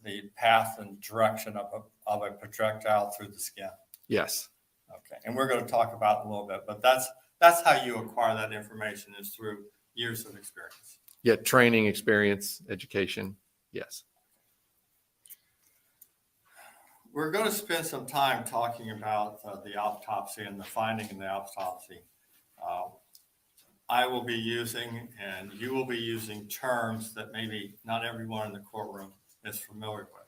the path and direction of a projectile through the skin? Yes. Okay, and we're going to talk about it a little bit, but that's how you acquire that information, is through years of experience. Yeah, training, experience, education. Yes. We're going to spend some time talking about the autopsy and the finding in the autopsy. I will be using, and you will be using, terms that maybe not everyone in the courtroom is familiar with.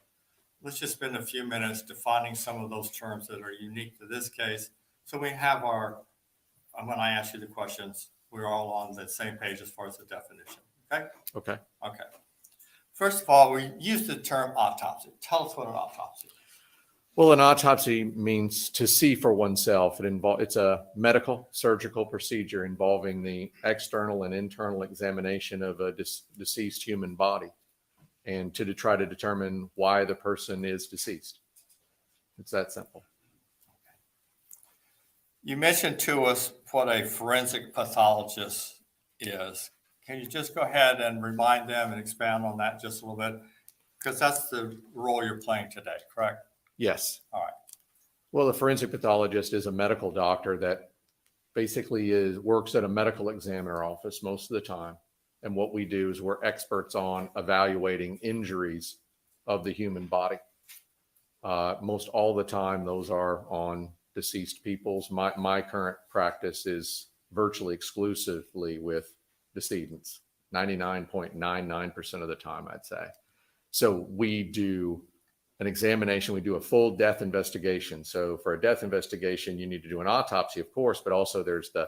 Let's just spend a few minutes defining some of those terms that are unique to this case, so we have when I ask you the questions, we're all on the same page as far as the definition. Okay? Okay. Okay. First of all, we use the term autopsy. Tell us what an autopsy is. Well, an autopsy means to see for oneself. It's a medical surgical procedure involving the external and internal examination of a deceased human body, and to try to determine why the person is deceased. It's that simple. You mentioned to us what a forensic pathologist is. Can you just go ahead and remind them and expand on that just a little bit? Because that's the role you're playing today, correct? Yes. All right. Well, a forensic pathologist is a medical doctor that basically works at a medical examiner office most of the time. And what we do is we're experts on evaluating injuries of the human body. Most all the time, those are on deceased people's. My current practice is virtually exclusively with decedents, 99.99% of the time, I'd say. So we do an examination, we do a full death investigation. So for a death investigation, you need to do an autopsy, of course, but also there's the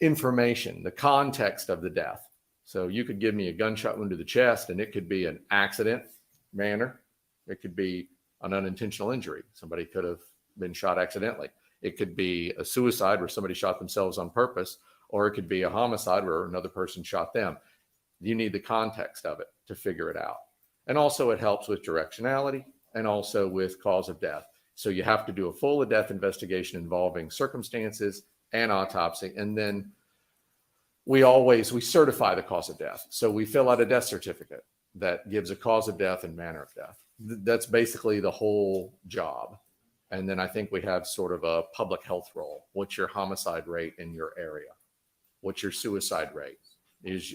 information, the context of the death. So you could give me a gunshot wound to the chest, and it could be an accident manner. It could be an unintentional injury. Somebody could have been shot accidentally. It could be a suicide where somebody shot themselves on purpose, or it could be a homicide where another person shot them. You need the context of it to figure it out. And also it helps with directionality and also with cause of death. So you have to do a full death investigation involving circumstances and autopsy. And then we certify the cause of death. So we fill out a death certificate that gives a cause of death and manner of death. That's basically the whole job. And then I think we have sort of a public health role. What's your homicide rate in your area? What's your suicide rate?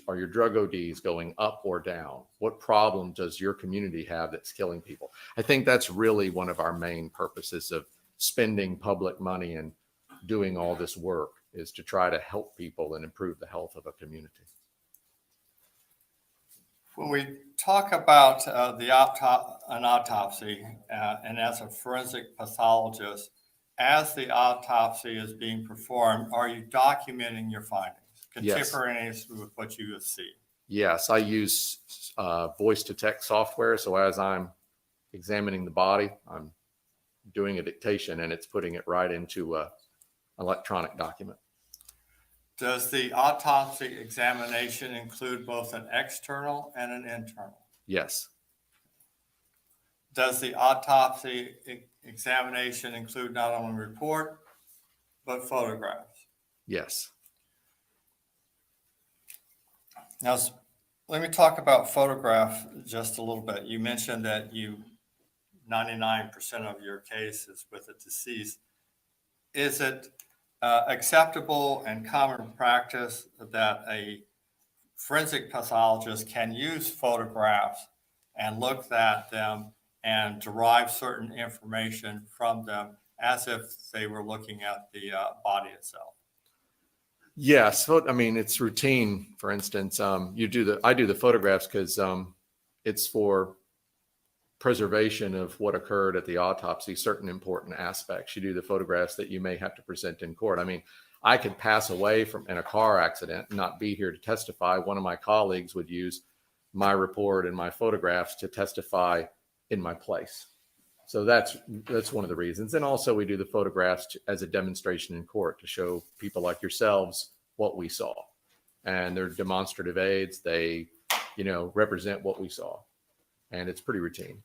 Are your drug ODs going up or down? What problem does your community have that's killing people? I think that's really one of our main purposes of spending public money and doing all this work, is to try to help people and improve the health of a community. When we talk about an autopsy, and as a forensic pathologist, as the autopsy is being performed, are you documenting your findings, contemporaneous with what you see? Yes, I use voice to text software. So as I'm examining the body, I'm doing a dictation and it's putting it right into an electronic document. Does the autopsy examination include both an external and an internal? Yes. Does the autopsy examination include not only report, but photographs? Yes. Now, let me talk about photograph just a little bit. You mentioned that 99% of your case is with a deceased. Is it acceptable and common practice that a forensic pathologist can use photographs and look at them and derive certain information from them as if they were looking at the body itself? Yes. I mean, it's routine. For instance, I do the photographs because it's for preservation of what occurred at the autopsy, certain important aspects. You do the photographs that you may have to present in court. I mean, I could pass away from in a car accident and not be here to testify. One of my colleagues would use my report and my photographs to testify in my place. So that's one of the reasons. And also we do the photographs as a demonstration in court to show people like yourselves what we saw. And they're demonstrative aids. They, represent what we saw. And it's pretty routine.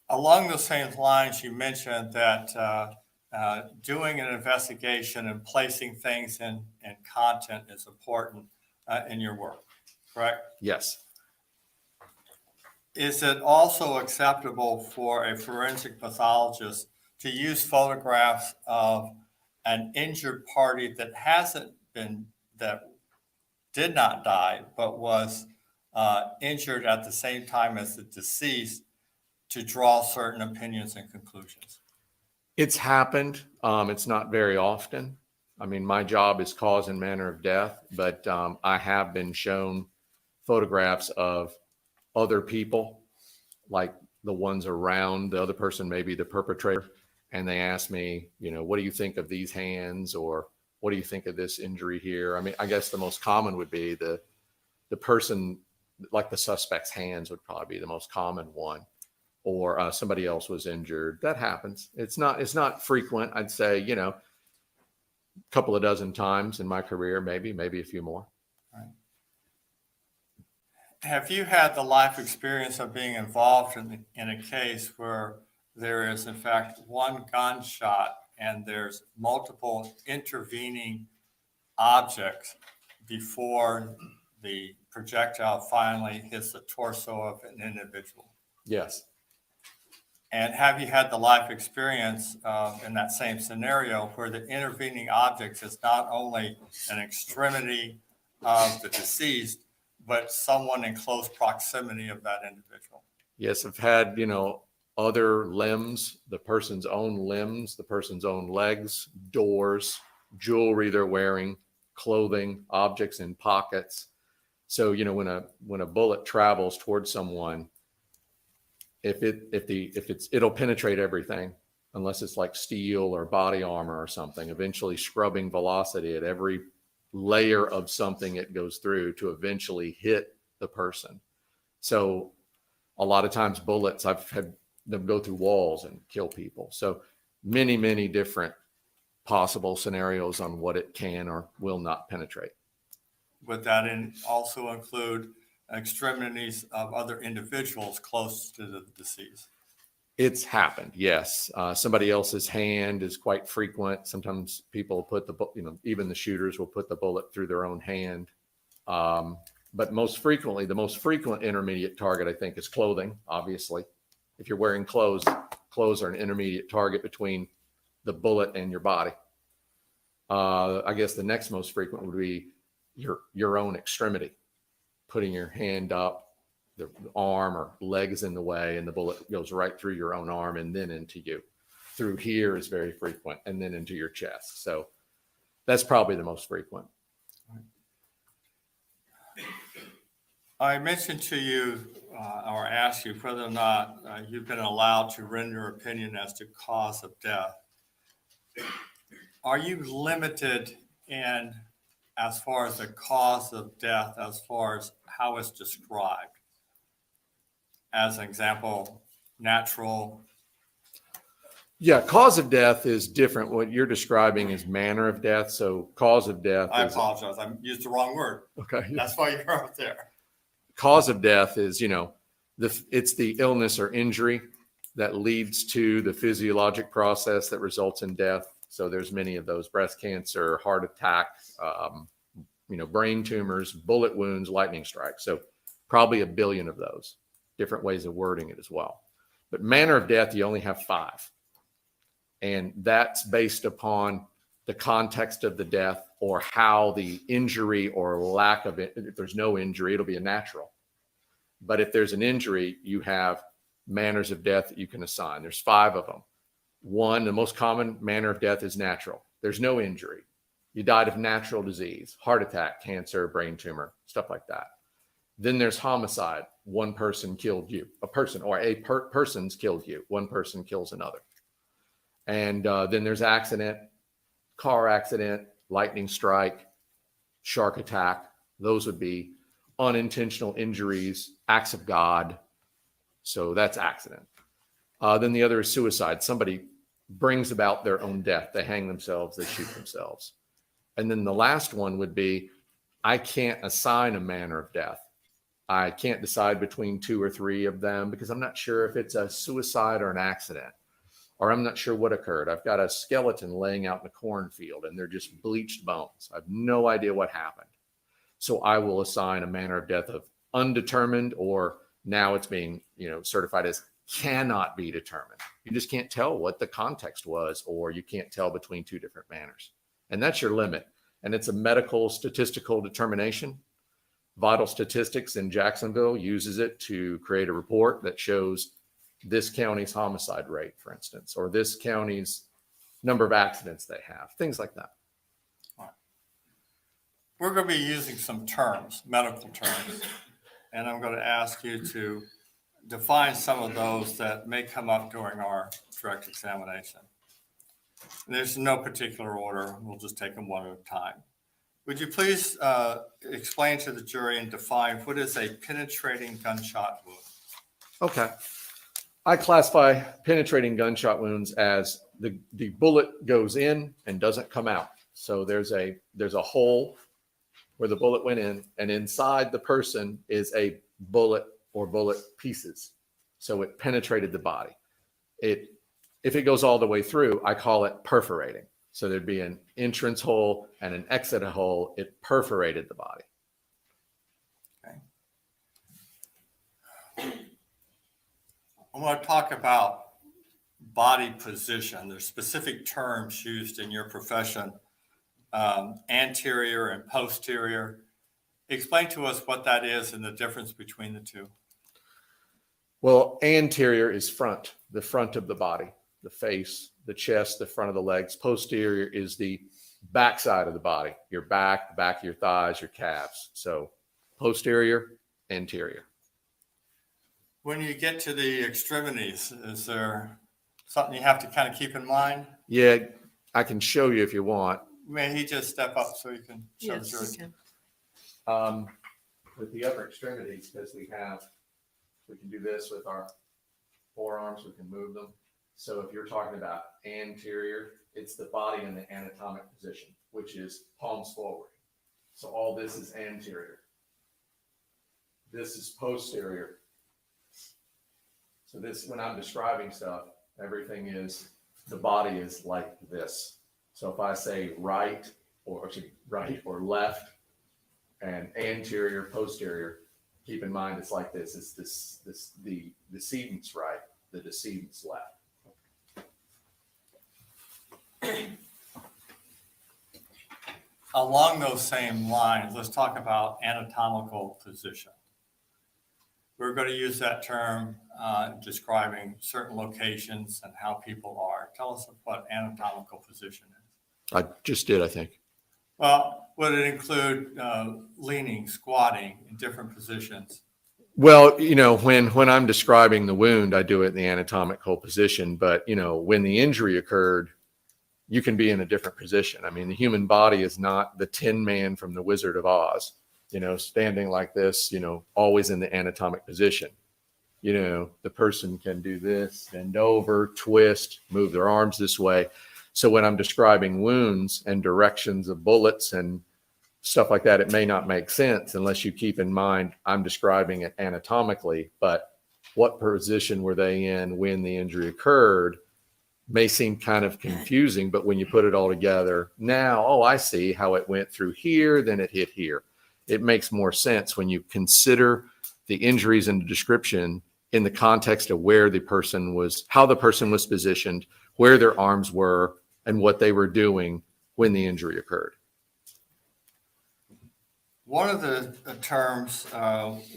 Along those same lines, you mentioned that doing an investigation and placing things in content is important in your work, correct? Yes. Is it also acceptable for a forensic pathologist to use photographs of an injured party that did not die, but was injured at the same time as the deceased to draw certain opinions and conclusions? It's happened. It's not very often. I mean, my job is cause and manner of death, but I have been shown photographs of other people, like the ones around the other person, maybe the perpetrator, and they ask me, what do you think of these hands, or what do you think of this injury here? I mean, I guess the most common would be the person, like the suspect's hands would probably be the most common one, or somebody else was injured. That happens. It's not frequent. I'd say, a couple of dozen times in my career, maybe a few more. Right. Have you had the life experience of being involved in a case where there is in fact one gunshot and there's multiple intervening objects before the projectile finally hits the torso of an individual? Yes. And have you had the life experience in that same scenario where the intervening object is not only an extremity of the deceased, but someone in close proximity of that individual? Yes, I've had, other limbs, the person's own limbs, the person's own legs, doors, jewelry they're wearing, clothing, objects in pockets. So, when a bullet travels towards someone, it'll penetrate everything unless it's like steel or body armor or something, eventually scrubbing velocity at every layer of something it goes through to eventually hit the person. So a lot of times bullets, I've had them go through walls and kill people. So many, many different possible scenarios on what it can or will not penetrate. Would that also include extremities of other individuals close to the deceased? It's happened, yes. Somebody else's hand is quite frequent. Sometimes people put even the shooters will put the bullet through their own hand. But most frequently, the most frequent intermediate target, I think, is clothing, obviously. If you're wearing clothes are an intermediate target between the bullet and your body. I guess the next most frequent would be your own extremity, putting your hand up, the arm or leg is in the way, and the bullet goes right through your own arm and then into you. Through here is very frequent, and then into your chest. So that's probably the most frequent. I mentioned to you or asked you whether or not you've been allowed to render opinion as to cause of death. Are you limited in as far as the cause of death, as far as how it's described? As an example, natural. Yeah, cause of death is different. What you're describing is manner of death. So cause of death I is, apologize. I used the wrong word. okay. That's why you're up there. Cause of death is, it's the illness or injury that leads to the physiologic process that results in death. So there's many of those: breast cancer, heart attack, brain tumors, bullet wounds, lightning strikes. So probably 1 billion of those. Different ways of wording it as well. But manner of death, you only have 5. And that's based upon the context of the death or how the injury or lack of it. If there's no injury, it'll be a natural. But if there's an injury, you have manners of death that you can assign. There's 5 of them. One, the most common manner of death is natural. There's no injury. You died of natural disease, heart attack, cancer, brain tumor, stuff like that. Then there's homicide. One person killed you. A person or person's killed you. One person kills another. And then there's accident, car accident, lightning strike, shark attack. Those would be unintentional injuries, acts of God. So that's accident. Then the other is suicide. Somebody brings about their own death. They hang themselves, they shoot themselves. And then the last one would be, I can't assign a manner of death. I can't decide between 2 or 3 of them because I'm not sure if it's a suicide or an accident, or I'm not sure what occurred. I've got a skeleton laying out in a cornfield and they're just bleached bones. I have no idea what happened. So I will assign a manner of death of undetermined, or now it's being, certified as cannot be determined. You just can't tell what the context was, or you can't tell between 2 different manners. And that's your limit. And it's a medical statistical determination. Vital Statistics in Jacksonville uses it to create a report that shows this county's homicide rate, for instance, or this county's number of accidents they have, things like that. We're going to be using some terms, medical terms, and I'm going to ask you to define some of those that may come up during our direct examination. And there's no particular order. We'll just take them one at a time. Would you please explain to the jury and define what is a penetrating gunshot wound? Okay. I classify penetrating gunshot wounds as the bullet goes in and doesn't come out. So there's a hole where the bullet went in, and inside the person is a bullet or bullet pieces. So it penetrated the body. If it goes all the way through, I call it perforating. So there'd be an entrance hole and an exit hole. It perforated the body. Okay. I want to talk about body position. There's specific terms used in your profession, anterior and posterior. Explain to us what that is and the difference between the two. Well, anterior is front, the front of the body, the face, the chest, the front of the legs. Posterior is the back side of the body, your back, the back of your thighs, your calves. So posterior, anterior. When you get to the extremities, is there something you have to kind of keep in mind? Yeah, I can show you if you want. May he just step up so you can show the Yes, jury? you can. With the upper extremities, because we can do this with our forearms, we can move them. So if you're talking about anterior, it's the body in the anatomic position, which is palms forward. So all this is anterior. This is posterior. So this, when I'm describing stuff, everything is, the body is like this. So if I say right or left and anterior, posterior, keep in mind it's like this. It's the decedent's right, the decedent's left. Along those same lines, let's talk about anatomical position. We're going to use that term describing certain locations and how people are. Tell us what anatomical position is. I just did, I think. Well, would it include leaning, squatting in different positions? Well, when I'm describing the wound, I do it in the anatomical position. But, when the injury occurred, you can be in a different position. I mean, the human body is not the Tin Man from the Wizard of Oz, standing like this, always in the anatomic position. The person can do this, bend over, twist, move their arms this way. So when I'm describing wounds and directions of bullets and stuff like that, it may not make sense unless you keep in mind I'm describing it anatomically, but what position were they in when the injury occurred may seem kind of confusing, but when you put it all together, now, I see how it went through here, then it hit here. It makes more sense when you consider the injuries in the description in the context of where the person was, how the person was positioned, where their arms were, and what they were doing when the injury occurred. One of the terms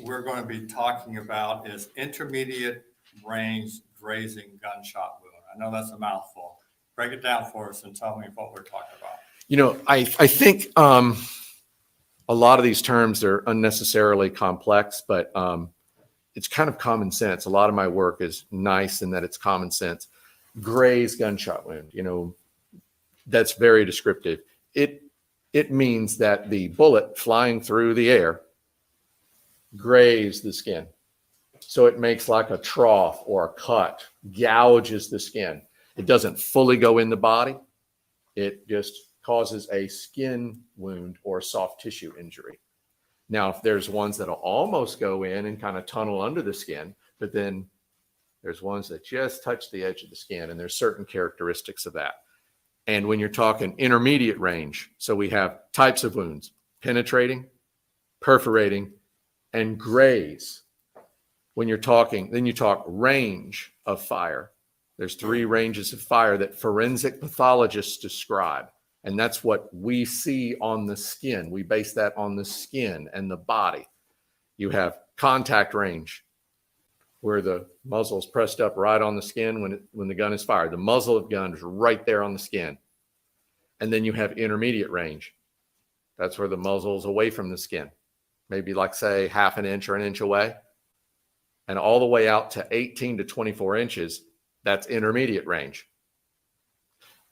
we're going to be talking about is intermediate range grazing gunshot wound. I know that's a mouthful. Break it down for us and tell me what we're talking about. I think a a lot of these terms are unnecessarily complex, but it's kind of common sense. A lot of my work is nice in that it's common sense. Graze gunshot wound, that's very descriptive. It means that the bullet flying through the air grazed the skin. So it makes like a trough or a cut, gouges the skin. It doesn't fully go in the body. It just causes a skin wound or soft tissue injury. Now, if there's ones that'll almost go in and kind of tunnel under the skin, but then there's ones that just touch the edge of the skin, and there's certain characteristics of that. And when you're talking intermediate range, so we have types of wounds: penetrating, perforating, and graze. When you're talking, then you talk range of fire. There's 3 ranges of fire that forensic pathologists describe. And that's what we see on the skin. We base that on the skin and the body. You have contact range, where the muzzle is pressed up right on the skin when the gun is fired. The muzzle of the gun is right there on the skin. And then you have intermediate range. That's where the muzzle is away from the skin, maybe like say half an inch or an inch away. And all the way out to 18 to 24 inches, that's intermediate range.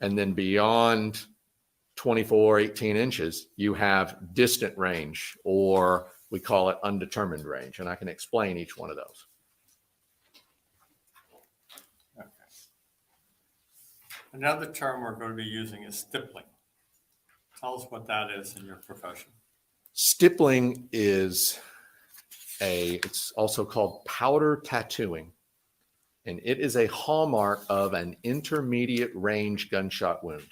And then beyond 24, 18 inches, you have distant range, or we call it undetermined range. And I can explain each one of those. Okay. Another term we're going to be using is stippling. Tell us what that is in your profession. Stippling is it's also called powder tattooing. And it is a hallmark of an intermediate range gunshot wound.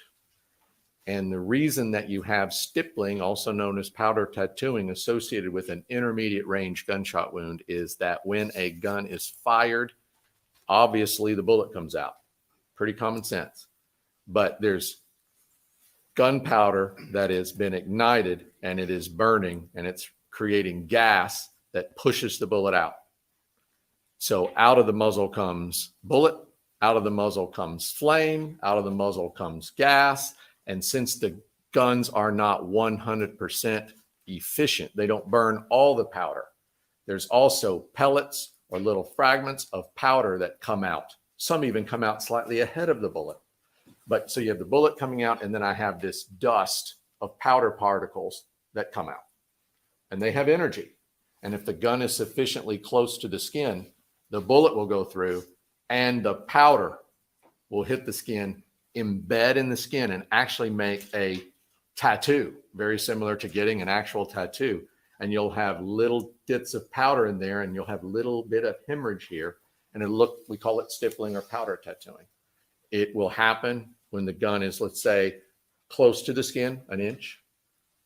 And the reason that you have stippling, also known as powder tattooing, associated with an intermediate range gunshot wound is that when a gun is fired, obviously the bullet comes out. Pretty common sense. But there's gunpowder that has been ignited and it is burning and it's creating gas that pushes the bullet out. So out of the muzzle comes bullet, out of the muzzle comes flame, out of the muzzle comes gas. And since the guns are not 100% efficient, they don't burn all the powder. There's also pellets or little fragments of powder that come out. Some even come out slightly ahead of the bullet. But so you have the bullet coming out, and then I have this dust of powder particles that come out. And they have energy. And if the gun is sufficiently close to the skin, the bullet will go through and the powder will hit the skin, embed in the skin, and actually make a tattoo, very similar to getting an actual tattoo. And you'll have little bits of powder in there, and you'll have little bit of hemorrhage here. And it'll look, we call it stippling or powder tattooing. It will happen when the gun is, let's say, close to the skin, an inch,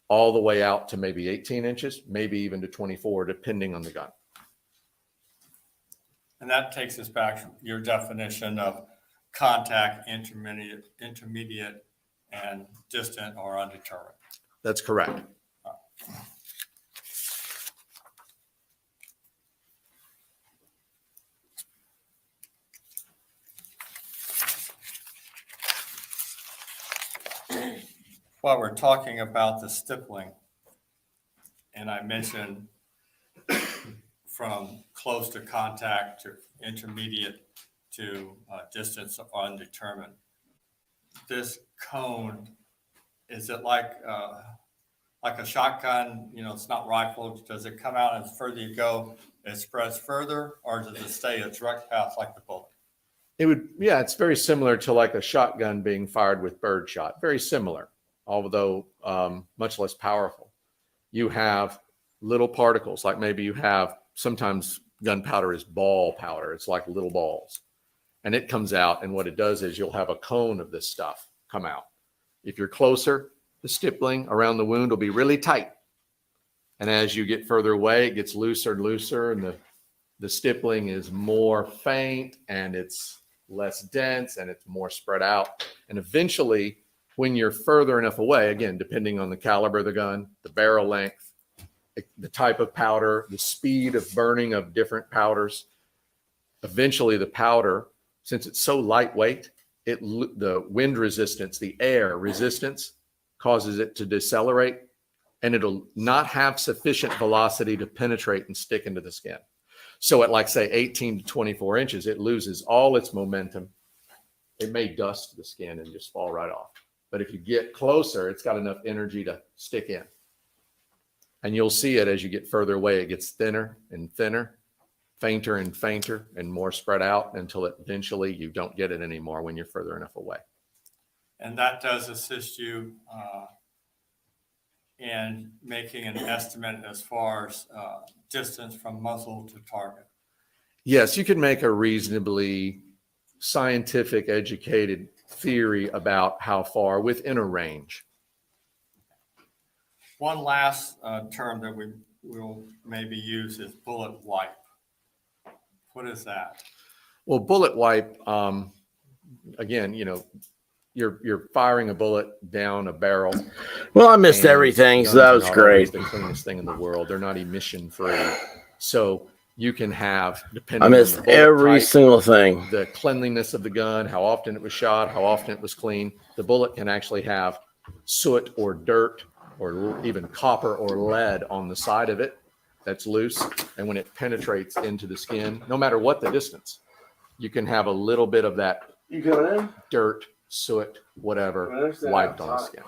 all the way out to maybe 18 inches, maybe even to 24, depending on the gun. And that takes us back to your definition of contact, intermediate, and distant or undetermined. That's correct. While we're talking about the stippling, and I mentioned from close to contact to intermediate to distance or undetermined. This cone, is it like a shotgun? It's not rifled. Does it come out as further you go, it spreads further, or does it stay a direct path like the bullet? It's very similar to like a shotgun being fired with birdshot. Very similar, although much less powerful. You have little particles, like maybe you have, sometimes gunpowder is ball powder. It's like little balls. And it comes out, and what it does is you'll have a cone of this stuff come out. If you're closer, the stippling around the wound will be really tight. And as you get further away, it gets looser and looser, and the stippling is more faint, and it's less dense, and it's more spread out. And eventually, when you're further enough away, again, depending on the caliber of the gun, the barrel length, the type of powder, the speed of burning of different powders, eventually the powder, since it's so lightweight, the wind resistance, the air resistance causes it to decelerate. and it'll not have sufficient velocity to penetrate and stick into the skin. So at like say 18 to 24 inches, it loses all its momentum. It may dust the skin and just fall right off. But if you get closer, it's got enough energy to stick in. And you'll see it as you get further away, it gets thinner and thinner, fainter and fainter, and more spread out until eventually you don't get it anymore when you're further enough away. And that does assist you in making an estimate as far as distance from muzzle to target. Yes, you can make a reasonably scientific, educated theory about how far within a range. One last term that we will maybe use is bullet wipe. What is that? Well, bullet wipe, again, you know, you're firing a bullet down a barrel. Well, I missed and everything, so guns that are was not always great. the cleanest thing in the world. They're not emission free. So you can have, depending I on missed the bullet every type, single thing. the cleanliness of the gun, how often it was shot, how often it was clean. The bullet can actually have soot or dirt or even copper or lead on the side of it that's loose. And when it penetrates into the skin, no matter what the distance, you can have a little bit of that You coming in? dirt, soot, whatever, wiped on the skin.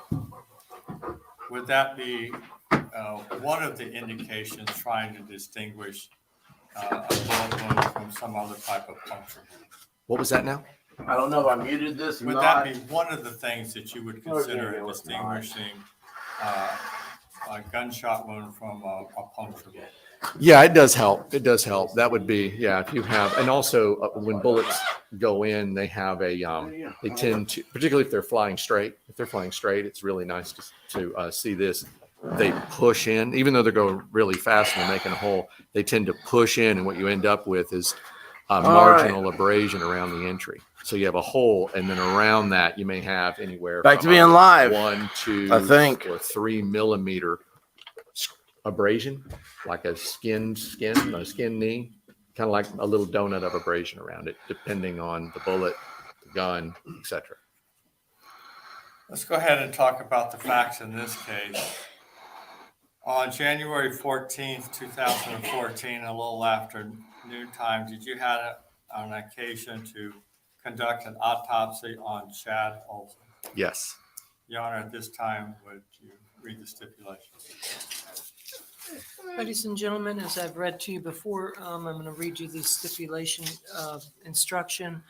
Would that be one of the indications trying to distinguish a bullet wound from some other type of puncture? What was that now? I don't know if I muted this or Would not. that be one of the things that you would consider in distinguishing a gunshot wound from a puncture wound? Yeah, it does help. It does help. That would be, yeah, if you have, and also when bullets go in, they have a, they tend to, particularly if they're flying straight, it's really nice to see this. They push in, even though they're going really fast and they're making a hole, they tend to push in, and what you end up with is a marginal abrasion around the entry. So you have a hole, and then around that you may have anywhere Back to from being live. 1, 2, I think. or 3 millimeter abrasion, like a skin knee, kind of like a little donut of abrasion around it, depending on the bullet, the gun, etc. Let's go ahead and talk about the facts in this case. On January 14th, 2014, a little after noon time, did you have an occasion to conduct an autopsy on Chad Olson? Yes. Your Honor, at this time, would you read the stipulation? Ladies and gentlemen, as I've read to you before, I'm going to read you the stipulation instruction.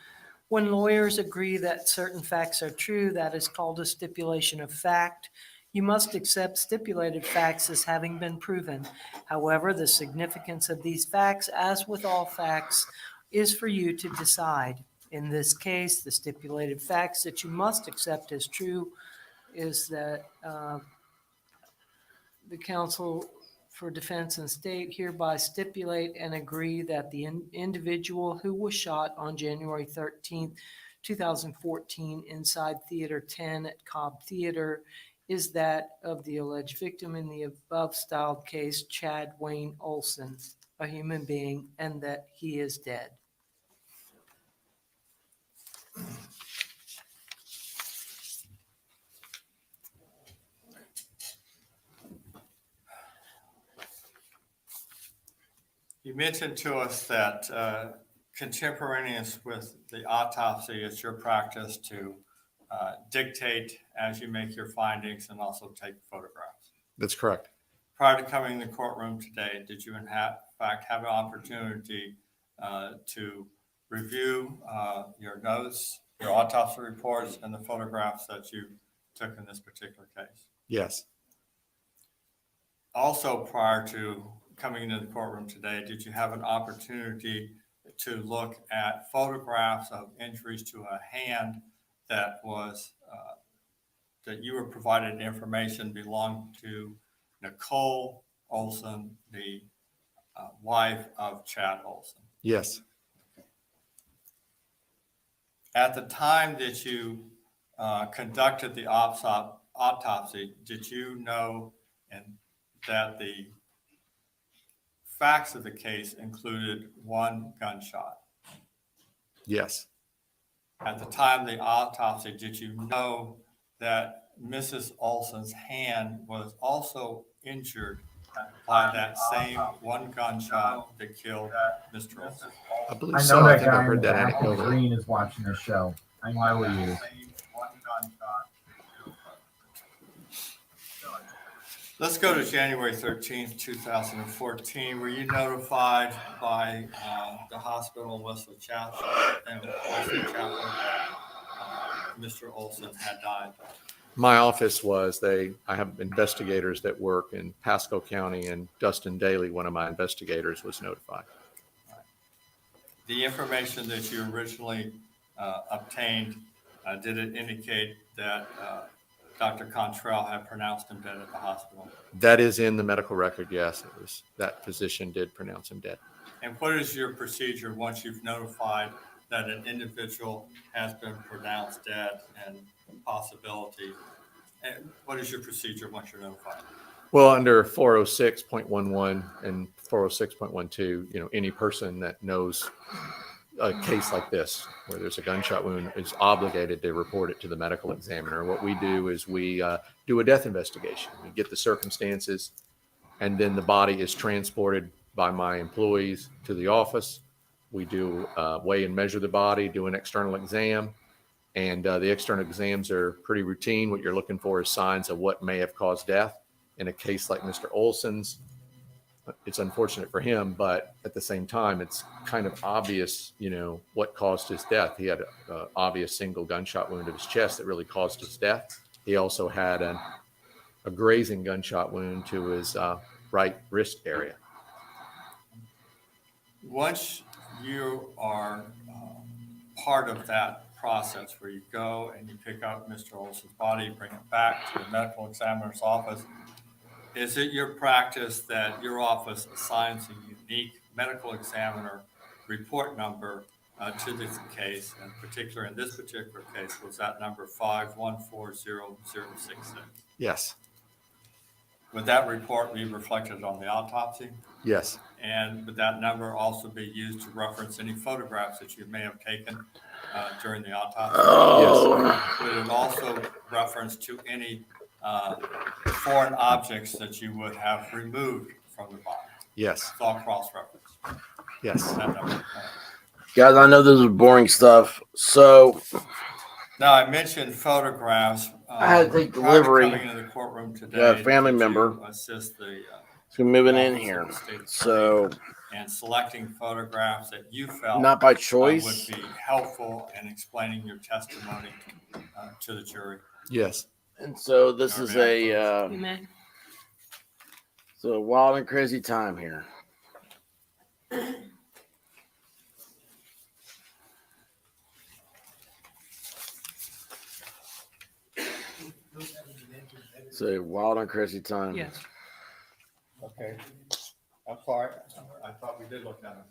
When lawyers agree that certain facts are true, that is called a stipulation of fact. You must accept stipulated facts as having been proven. However, the significance of these facts, as with all facts, is for you to decide. In this case, the stipulated facts that you must accept as true is that the counsel for defense and state hereby stipulate and agree that the individual who was shot on January 13th, 2014 inside Theater 10 at Cobb Theater is that of the alleged victim in the above styled case, Chad Wayne Olson, a human being, and that he is dead. You mentioned to us that contemporaneous with the autopsy, it's your practice to dictate as you make your findings and also take photographs. That's correct. Prior to coming in the courtroom today, did you in fact have an opportunity to review your notes, your autopsy reports, and the photographs that you took in this particular case? Yes. Also, prior to coming into the courtroom today, did you have an opportunity to look at photographs of injuries to a hand that was that you were provided information belonged to Nicole Olson, the wife of Chad Olson? Yes. At the time that you conducted the autopsy, did you know that the facts of the case included one gunshot? Yes. At the time of the autopsy, did you know that Mrs. Olson's hand was also injured by that same one gunshot that killed Mr. Olson. I believe I know so. I that think guy I in heard the that back in anecdote. green is watching the show. I know he is. Let's go to January 13th, 2014. Were you notified by the hospital in Wesley Chapel that Mr. Olson had died? My office was, I have investigators that work in Pasco County, and Dustin Daly, one of my investigators, was notified. The information that you originally obtained, did it indicate that Dr. Contrell had pronounced him dead at the hospital? That is in the medical record, yes. It was, that physician did pronounce him dead. And what is your procedure once you've notified that an individual has been pronounced dead and possibility? And what is your procedure once you're notified? Well, under 406.11 and 406.12, any person that knows a case like this, where there's a gunshot wound, is obligated to report it to the medical examiner. What we do is we do a death investigation. We get the circumstances, and then the body is transported by my employees to the office. We do weigh and measure the body, do an external exam, and the external exams are pretty routine. What you're looking for is signs of what may have caused death. In a case like Mr. Olson's, it's unfortunate for him, but at the same time, it's kind of obvious, what caused his death. He had an obvious single gunshot wound to his chest that really caused his death. He also had a grazing gunshot wound to his right wrist area. Once you are part of that process where you go and you pick up Mr. Olson's body, bring it back to the medical examiner's office, is it your practice that your office assigns a unique medical examiner report number to this case? In particular, in this particular case, was that number 5140066? Yes. Would that report be reflected on the autopsy? Yes. And would that number also be used to reference any photographs that you may have taken during the autopsy? Yes. Would it also reference to any foreign objects that you would have removed from the body? Yes. It's all cross-reference. Yes. That number. Guys, I know this is boring stuff. So Now, I mentioned photographs. I had to take prior to delivery. coming into the courtroom today. Got a family did you member. assist the we're moving in office of here. the state attorney So and selecting photographs that you felt not by would choice. be helpful in explaining your testimony to the jury? Yes. And so this is a You may. wild and crazy time here. It's a wild and crazy time. Yes. Okay. I'm sorry. I thought we did look at them.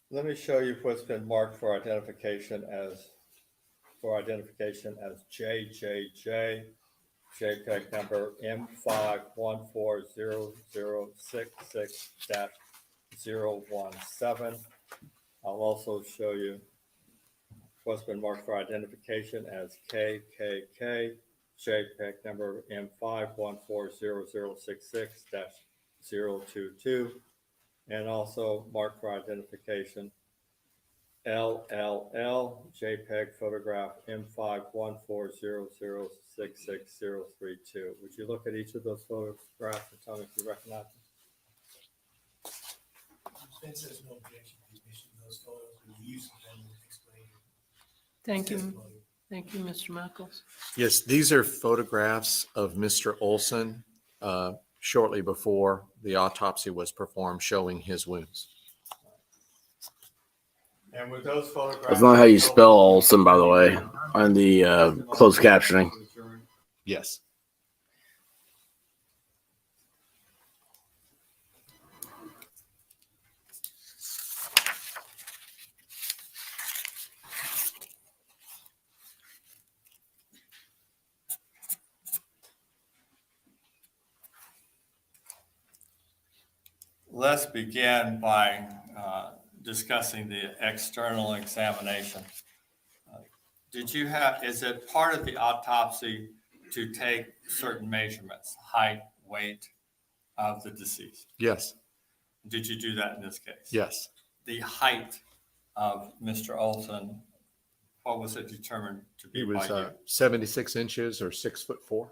Let me show you what's been marked for identification as JJJ, JPEG number M5140066-017. I'll also show you what's been marked for identification as KKK, JPEG number M5140066-022. And also marked for identification LLL, JPEG photograph M5140066-032. Would you look at each of those photographs and tell me if you recognize them? Defense has no objection to the admission of those photos and the use of them in explaining Thank you. testimony. Thank you, Mr. Michaels. Yes, these are photographs of Mr. Olson shortly before the autopsy was performed, showing his wounds. And with those photographs. That's not how you spell Olson, by the way, on the closed captioning. Yes. Let's begin by discussing the external examination. Did you have, is it part of the autopsy to take certain measurements, height, weight of the deceased? Yes. Did you do that in this case? Yes. The height of Mr. Olson, what was it determined to be He was by you? 76 inches or 6'4"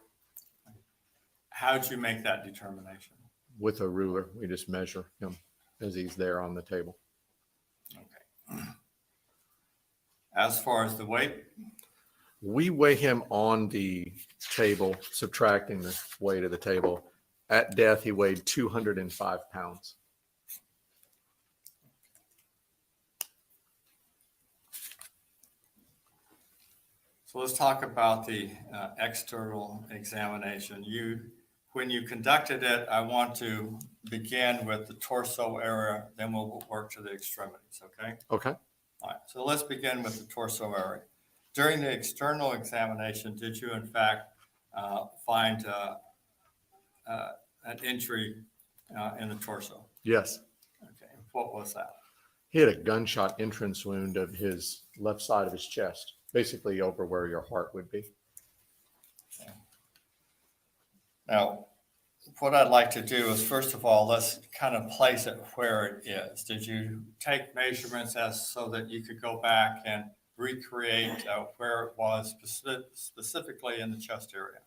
How did you make that determination? with a ruler. We just measure him as he's there on the table. Okay. As far as the weight, We weigh him on the table, subtracting the weight of the table. At death, he weighed 205 pounds. so let's talk about the external examination. When you conducted it, I want to begin with the torso area, then we'll work to the extremities, okay? Okay. All right, so let's begin with the torso area. During the external examination, did you in fact find an injury in the torso? Yes. Okay, what was that? He had a gunshot entrance wound of his left side of his chest, basically over where your heart would be. Now, what I'd like to do is, first of all, let's kind of place it where it is. Did you take measurements as so that you could go back and recreate where it was specifically in the chest area?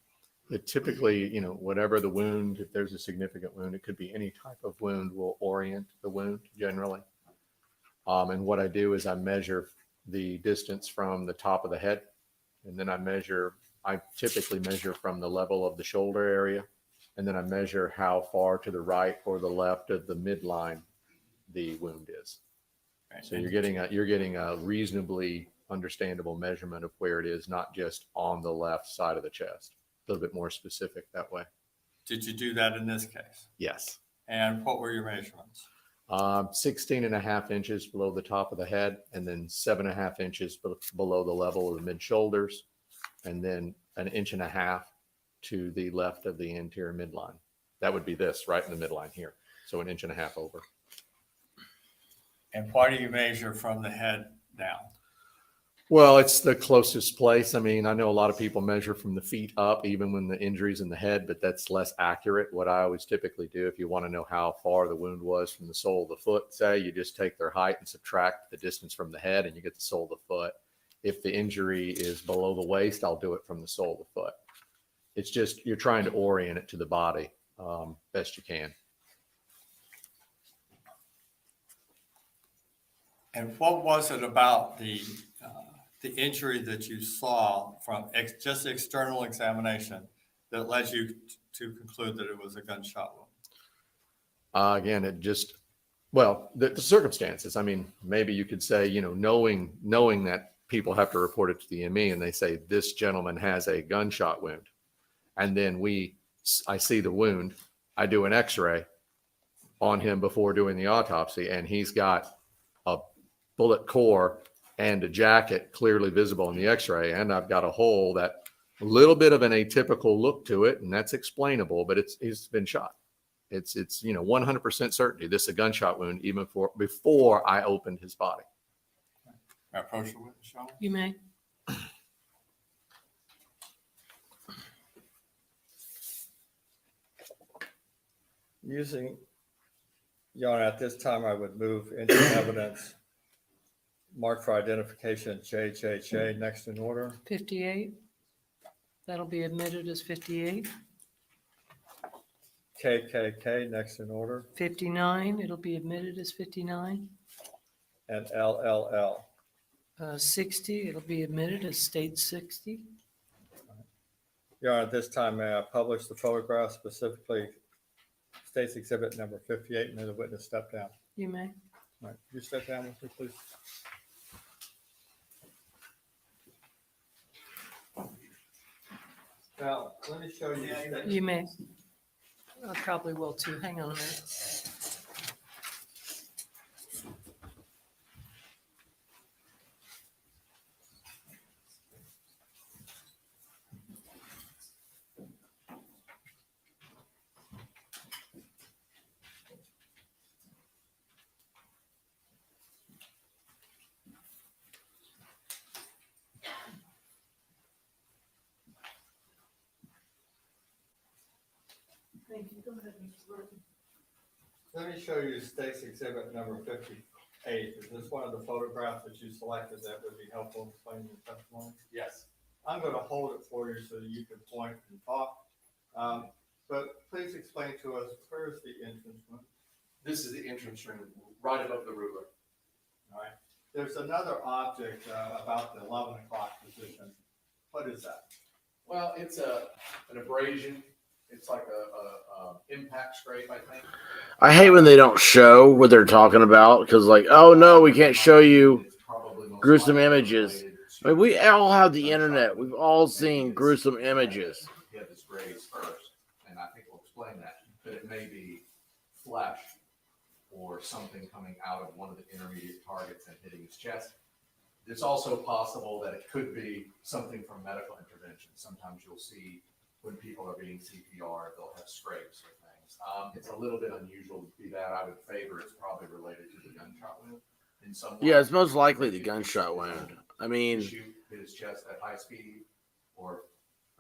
It typically, whatever the wound, if there's a significant wound, it could be any type of wound, will orient the wound generally. And what I do is I measure the distance from the top of the head, and then I typically measure from the level of the shoulder area, and then I measure how far to the right or the left of the midline the wound is. Okay, So you're getting a reasonably understandable measurement of where it is, not just on the left side of the chest. A little bit more specific that way. Did you do that in this case? Yes. And what were your measurements? 16.5 inches below the top of the head, and then 7.5 inches below the level of the mid shoulders, and then 1.5 inches to the left of the anterior midline. That would be this right in the midline here. So 1.5 inches over. And why do you measure from the head down? Well, it's the closest place. I mean, I know a lot of people measure from the feet up, even when the injury's in the head, but that's less accurate. What I always typically do, if you want to know how far the wound was from the sole of the foot, say, you just take their height and subtract the distance from the head and you get the sole of the foot. If the injury is below the waist, I'll do it from the sole of the foot. It's just, you're trying to orient it to the body best you can. And what was it about the injury that you saw from just external examination that led you to conclude that it was a gunshot wound? Again, the circumstances. I mean, maybe you could say, knowing that people have to report it to the ME and they say, this gentleman has a gunshot wound. And then I see the wound. I do an x-ray on him before doing the autopsy, and he's got a bullet core and a jacket clearly visible in the x-ray. And I've got a hole that a little bit of an atypical look to it, and that's explainable, but he's been shot. It's 100% certainty this is a gunshot wound even before I opened his body. Approach the witness, Sean. You may. Your Honor, at this time, I would move into evidence marked for identification JJJ next in order. 58. That'll be admitted as 58. KKK next in order, 59, it'll be admitted as 59. and LLL. 60, it'll be admitted as state 60. Your Honor, at this time, may I publish the photograph, specifically State's Exhibit number 58, and then the witness step down. You may. All right, you step down with me, please. Now, let me show you. You may. I probably will too. Hang on a minute. Let me show you state's exhibit number 58. Is this one of the photographs that you selected that would be helpful in explaining your testimony? Yes. I'm going to hold it for you so that you can point and talk. But please explain to us, where is the entrance room? This is the entrance room, right above the ruler. All right. There's another object about the 11 o'clock position. What is that? Well, it's an abrasion. It's like a impact scrape, I think. I hate when they don't show what they're talking about because, like, oh no, we can't show you It's probably most gruesome likely images. related I mean, to we all have the gunshot internet. wound. We've all Maybe seen it's- gruesome images. He had this graze first, and I think we'll explain that. But it may be flesh or something coming out of one of the intermediate targets and hitting his chest. It's also possible that it could be something from medical intervention. Sometimes you'll see when people are being CPR, they'll have scrapes or things. It's a little bit unusual to be that. I would favor it's probably related to the gunshot wound in some way. Yeah, it's most likely the gunshot wound. I mean, Shoot hit his chest at high speed, or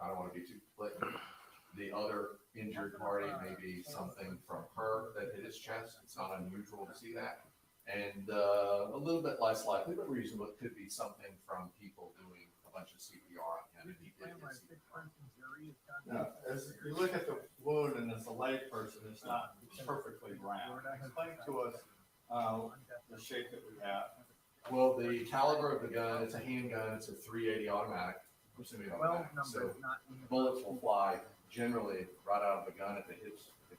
I don't want to be too blatant. The other injured party may be something from her that hit his chest. It's not unusual to see that. And a little bit less likely, but reasonable, it could be something from people doing a bunch of CPR on him. If he did get CPR. No, as you look at the wound and as a layperson, it's not perfectly round. Explain to us the shape that we have. Well, the caliber of the gun, it's a handgun, it's a 380 automatic. I'm assuming automatic. So bullets will fly generally right out of the gun if it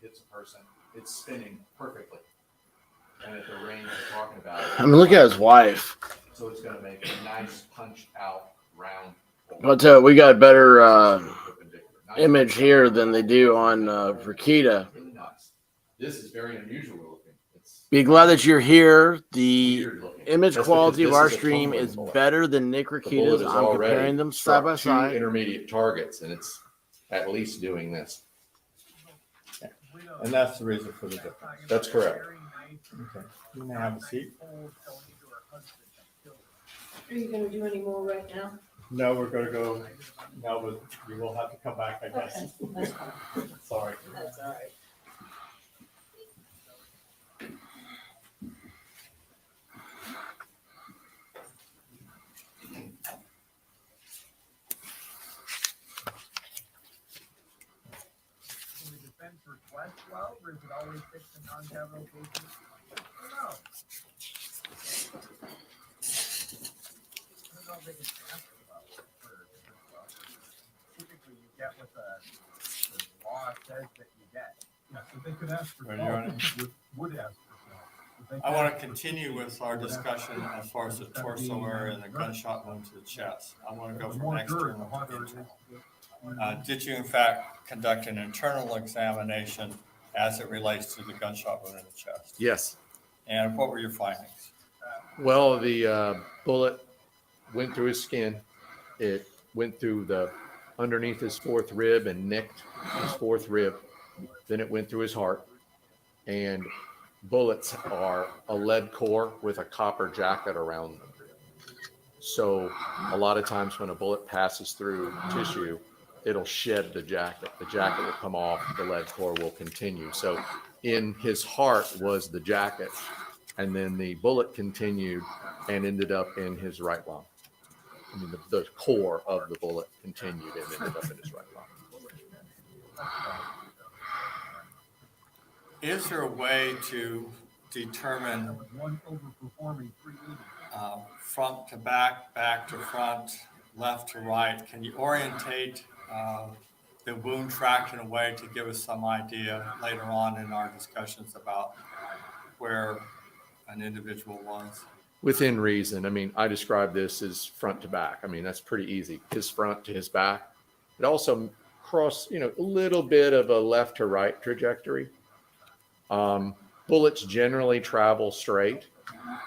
hits a person. It's spinning perfectly. And at the range we're talking about. I mean, look at his wife. So it's going to make a nice punched out round. I'll tell you, we got better Perpendicular. Nice image punched here out. than they do on Rakita. Really nice. This is very unusual looking. It's Be glad that you're here. The weird looking. image That's quality because of our this is a stream tumbling is bullet. better than Nick The bullet Rakita's. is I'm already comparing them struck side by two side. intermediate targets, and it's at least doing this. And that's the reason for the difference. That's correct. Okay. You may have a seat. Are you gonna do any more right now? No, we're gonna go, no, but you will have to come back, I guess. That's fine. Sorry. That's all right. Can the defense request 12, or is it always fixed in non-capital cases? No. I don't know if they can ask for 12 for 12. Typically, you get what the law says that you get. Yeah, so they could ask for Are you on 12, would ask for 12. I want to continue with our discussion as far as the torso area and the gunshot wound to the chest. I want to go The from more dirt, external the to harder it internal. is. Did you in fact conduct an internal examination as it relates to the gunshot wound in the chest? Yes. And what were your findings? Well, the bullet went through his skin. It went through the underneath his fourth rib and nicked his fourth rib. Then it went through his heart. And bullets are a lead core with a copper jacket around them. So a lot of times when a bullet passes through tissue, it'll shed the jacket. The jacket will come off, the lead core will continue. So in his heart was the jacket, and then the bullet continued and ended up in his right lung. I mean, the core of the bullet continued and ended up in his right lung. Is there a way to determine One overperforming 380. front to back, back to front, left to right? Can you orientate the wound tract in a way to give us some idea later on in our discussions about where an individual was? Within reason. I mean, I describe this as front to back. I mean, that's pretty easy. His front to his back. It also cross, a little bit of a left to right trajectory. Bullets generally travel straight,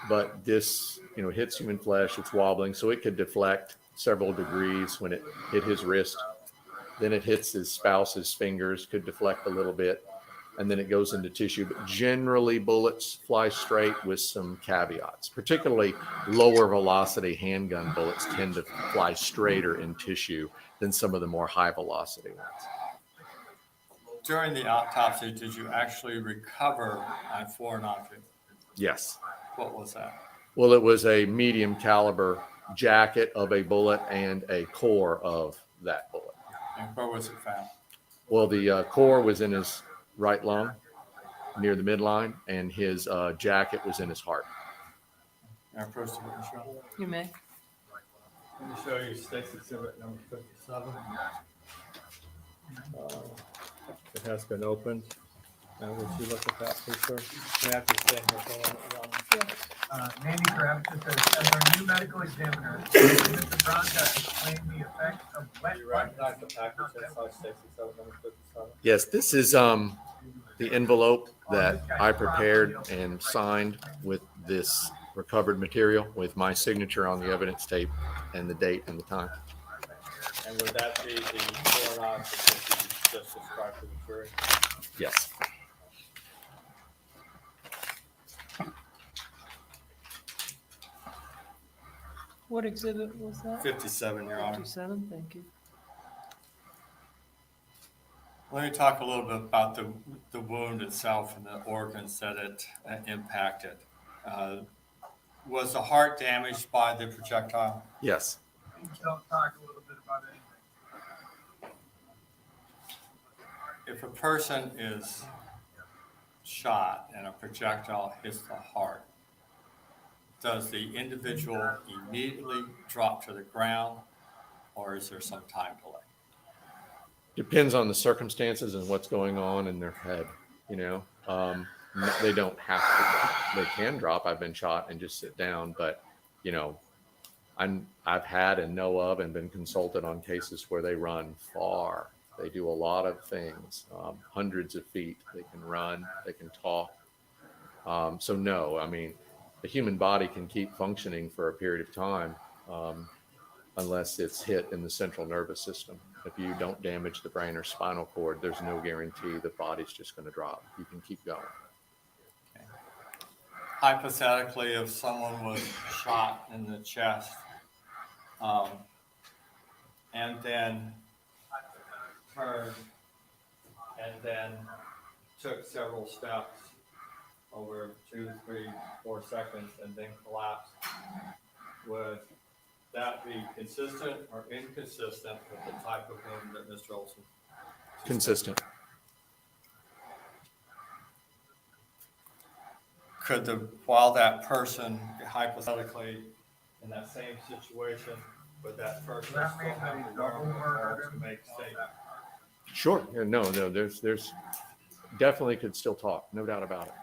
but this, hits human flesh, it's wobbling, so it could deflect several degrees when it hit his wrist. Then it hits his spouse's fingers, could deflect a little bit, and then it goes into tissue. But generally, bullets fly straight with some caveats. Particularly lower velocity handgun bullets tend to fly straighter in tissue than some of the more high velocity ones. During the autopsy, did you actually recover a foreign object? Yes. What was that? Well, it was a medium caliber jacket of a bullet and a core of that bullet. And where was it found? Well, the core was in his right lung near the midline, and his jacket was in his heart. Now approach the witness, Your Honor. You may. Let me show you State's Exhibit number 57. It has been opened. Now, would you look at that, please, sir? May I have to stand here for a moment? Nancy Travis says, as our new medical examiner, Mr. Bronca explained the effects of wet. Do you recognize the package inside State's Exhibit number 57? Yes, this is the envelope that I prepared and signed with this recovered material with my signature on the evidence tape and the date and the time. And would that be the foreign object that you just described to the jury? Yes. What exhibit was that? 57, Your Honor. 57, thank you. Let me talk a little bit about the wound itself and the organs that it impacted. Was the heart damaged by the projectile? Yes. Don't talk a little bit about anything. If a person is shot and a projectile hits the heart, does the individual immediately drop to the ground, or is there some time delay? Depends on the circumstances and what's going on in their head. They don't have to drop. They can drop. I've been shot and just sit down, but I've had and know of and been consulted on cases where they run far. They do a lot of things, hundreds of feet. They can run, they can talk. So no, the human body can keep functioning for a period of time unless it's hit in the central nervous system. If you don't damage the brain or spinal cord, there's no guarantee the body's just going to drop. You can keep going. Okay. Hypothetically, if someone was shot in the chest and then turned and then took several steps over 2, 3, 4 seconds and then collapsed, would that be consistent or inconsistent with the type of wound that Mr. Olson? Consistent. While that person, hypothetically, in that same situation, would that person That still means that have he's the double wherewithal murdered. to make statements? Sure. Yeah, no, there's definitely could still talk. No doubt about it.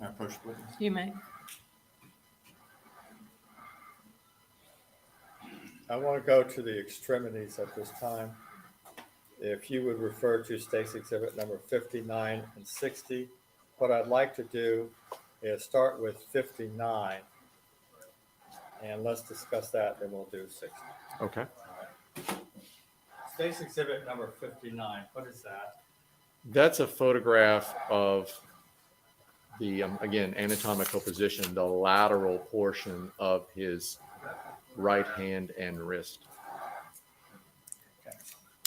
May I approach the witness? You may. I want to go to the extremities at this time. If you would refer to State's Exhibit number 59 and 60, what I'd like to do is start with 59, and let's discuss that, then we'll do 60. Okay. State's Exhibit number 59, what is that? That's a photograph of the, again, anatomical position, the lateral portion of his right hand and wrist. Okay.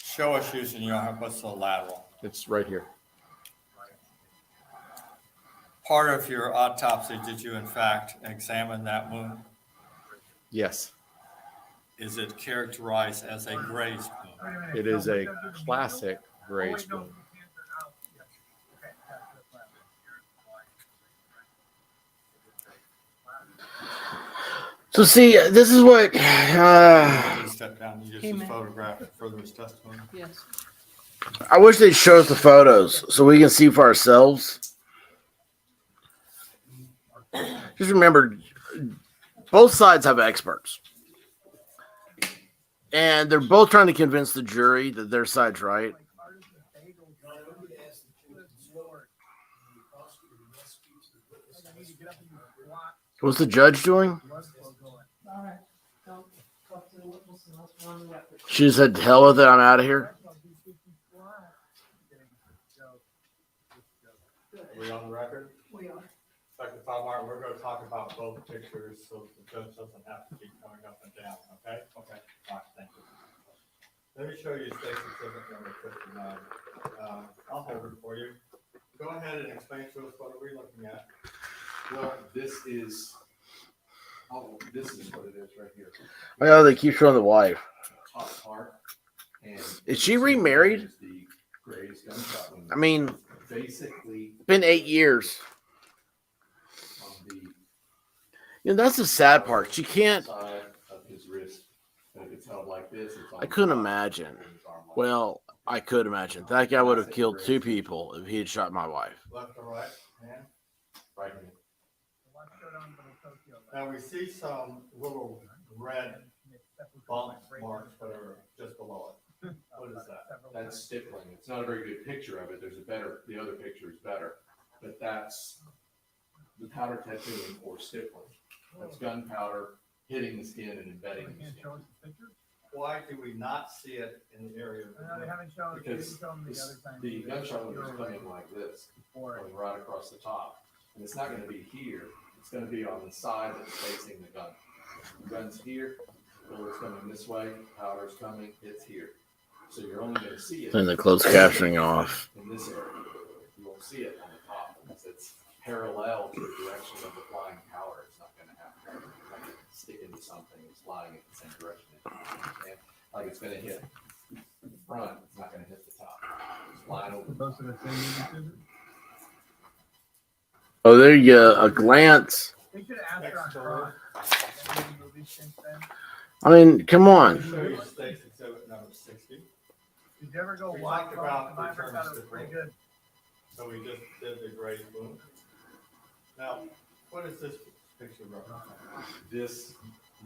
Show us using your, what's the lateral? It's right here. Part of your autopsy, did you in fact examine that wound? Yes. Is it characterized as a grazed wound? It is a classic grazed wound. So see, this is what Please step down and use Hey, the man. photograph for further testimony. Yes. I wish they'd show us the photos so we can see for ourselves. Just remember, both sides have experts. And they're both trying to convince the jury that their side's right. What's the judge doing? She just said, hell with it, I'm out of here. Are we on the record? We are. Dr. Martin, we're going to talk about both pictures so the judge doesn't have to keep coming up and down, okay? Okay. All right, thank you. Let me show you state exhibit number 59. I'll hold it for you. Go ahead and explain to us what are we looking at. Well, this is what it is right here. I know they keep showing the wife. Top part. And Is she remarried? the Graves gunshot wound. I mean, Basically, been 8 years. on the You know, that's the sad part. She can't. side of his wrist, and if it's held like this, it's on I couldn't the top, imagine. and his arm like Well, I could imagine. That guy would have killed 2 people if he had shot my wife. Left or right hand? right here. Now we see some little red bump marks that are just below it. What is that? That's stippling. It's not a very good picture of it. The other picture is better, but that's the powder tattooing or stippling. That's gunpowder hitting the skin and embedding the skin. Why do we not see it in the area? of the They haven't shown, they Because didn't show them the other time. the gunshot wound is coming like this, going right across the top. And it's not gonna be here. It's gonna be on the side that's facing the gun. The gun's here, bullet's coming this way, powder's coming, it's here. So you're only gonna see it. Turn the closed captioning off. In this area. You won't see it on the top because it's parallel to the direction of the flying powder. It's not gonna happen. It's not gonna stick into something. It's flying in the same direction. And like it's gonna hit the front, it's not gonna hit the top. It's flying over. Both of the same movie theater? Oh, there you go. A glance. They should have asked her on Cross. I mean, come on. Show you state exhibit number 60. Did you ever go We watch talked about Cross? I the thought it was terms pretty of- good. So we just did the gray wound. Now, what is this picture represent? This,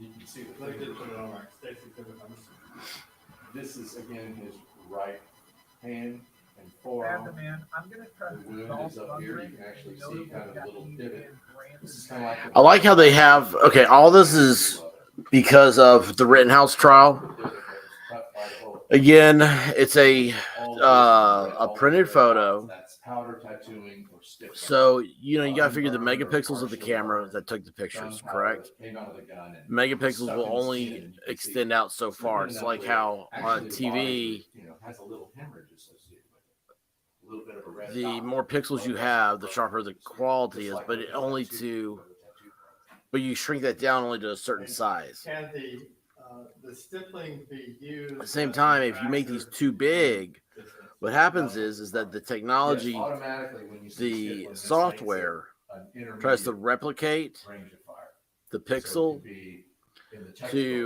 you can see the Let me finger. just put it on our state exhibit number 60. This is again his right hand and Bad forearm. the man. I'm gonna trust The wound Dolph is up here. You Lundgren, can actually the see notable kind of a little Japanese divot. man, Brandon This is kind of like. I like how they have. Okay, all this is because of the Rittenhouse trial. Again, it's a printed photo. That's powder tattooing or stippling. So, you know, you got to figure the megapixels of the camera that took the pictures, correct? Came out of the gun and Megapixels stuck will in the skin only and you can see extend out so far. It's like how on actually the body, TV, you know, has a little hemorrhage associated with it. A little bit of a red the dot. more pixels you have, the sharper the quality is, but it only to, but you shrink that down only to a certain size. Can the stippling be used? At the same time, if you make these too big, what happens is that the technology, Yes, automatically when you see the stippling, this makes it software an tries to intermediate replicate range of fire. the So it pixel could be in the to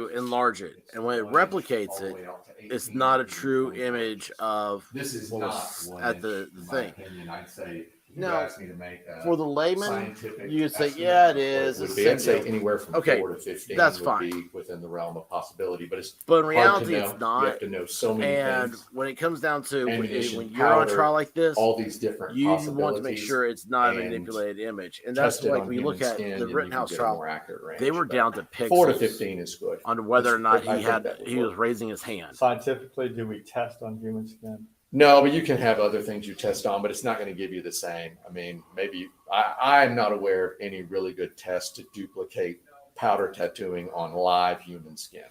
textbooks, enlarge it. it's And when it 1 inch replicates all the it, way out to it's 18, not a 19, true 24 image of This is what not was 1 at inch, the in my thing. opinion. I'd say if you Now, asked me to make a For the layman, scientific you would say, estimate yeah, it of what is. would It's be, I'd say simple. anywhere from Okay, 4 to 15 that's would fine. be within the realm of possibility, but it's But in hard reality, to know. it's You not. have to know so many And things, when it comes down to Ammunition, when you're on powder, trial like this, all these different you possibilities. want to make sure it's not a and manipulated image. And that's test it like on when you look human at skin, the and you can Rittenhouse get a trial, more accurate range, they were but down to 4 to pixels 15 is good. on whether or not I think that would he was work. raising his hand. Scientifically, do we test on human skin? No, but you can have other things you test on, but it's not going to give you the same. I mean, maybe I'm not aware of any really good test to duplicate powder tattooing on live human skin.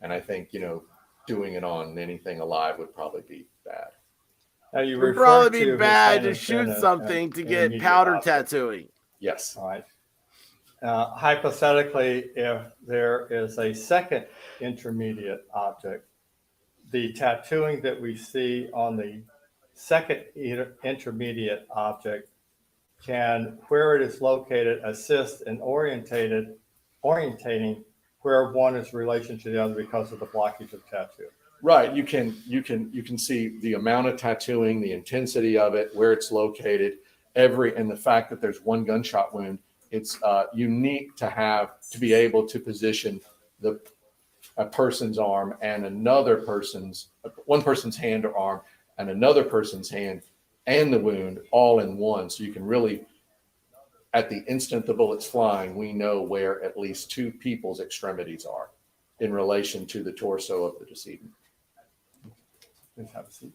And I think, you know, doing it on anything alive would probably be bad. Now you It would refer probably to be his bad hand to as shoot being a- something to an get immediate powder object. tattooing. Yes. All right. Hypothetically, if there is a second intermediate object, the tattooing that we see on the second intermediate object can, where it is located, assist in orientating where one is in relation to the other because of the blockage of tattoo. Right, you can see the amount of tattooing, the intensity of it, where it's located, and the fact that there's one gunshot wound. It's unique to be able to position a person's arm and one person's hand or arm and another person's hand and the wound all in one. So you can really, at the instant the bullet's flying, we know where at least two people's extremities are in relation to the torso of the decedent. Please have a seat.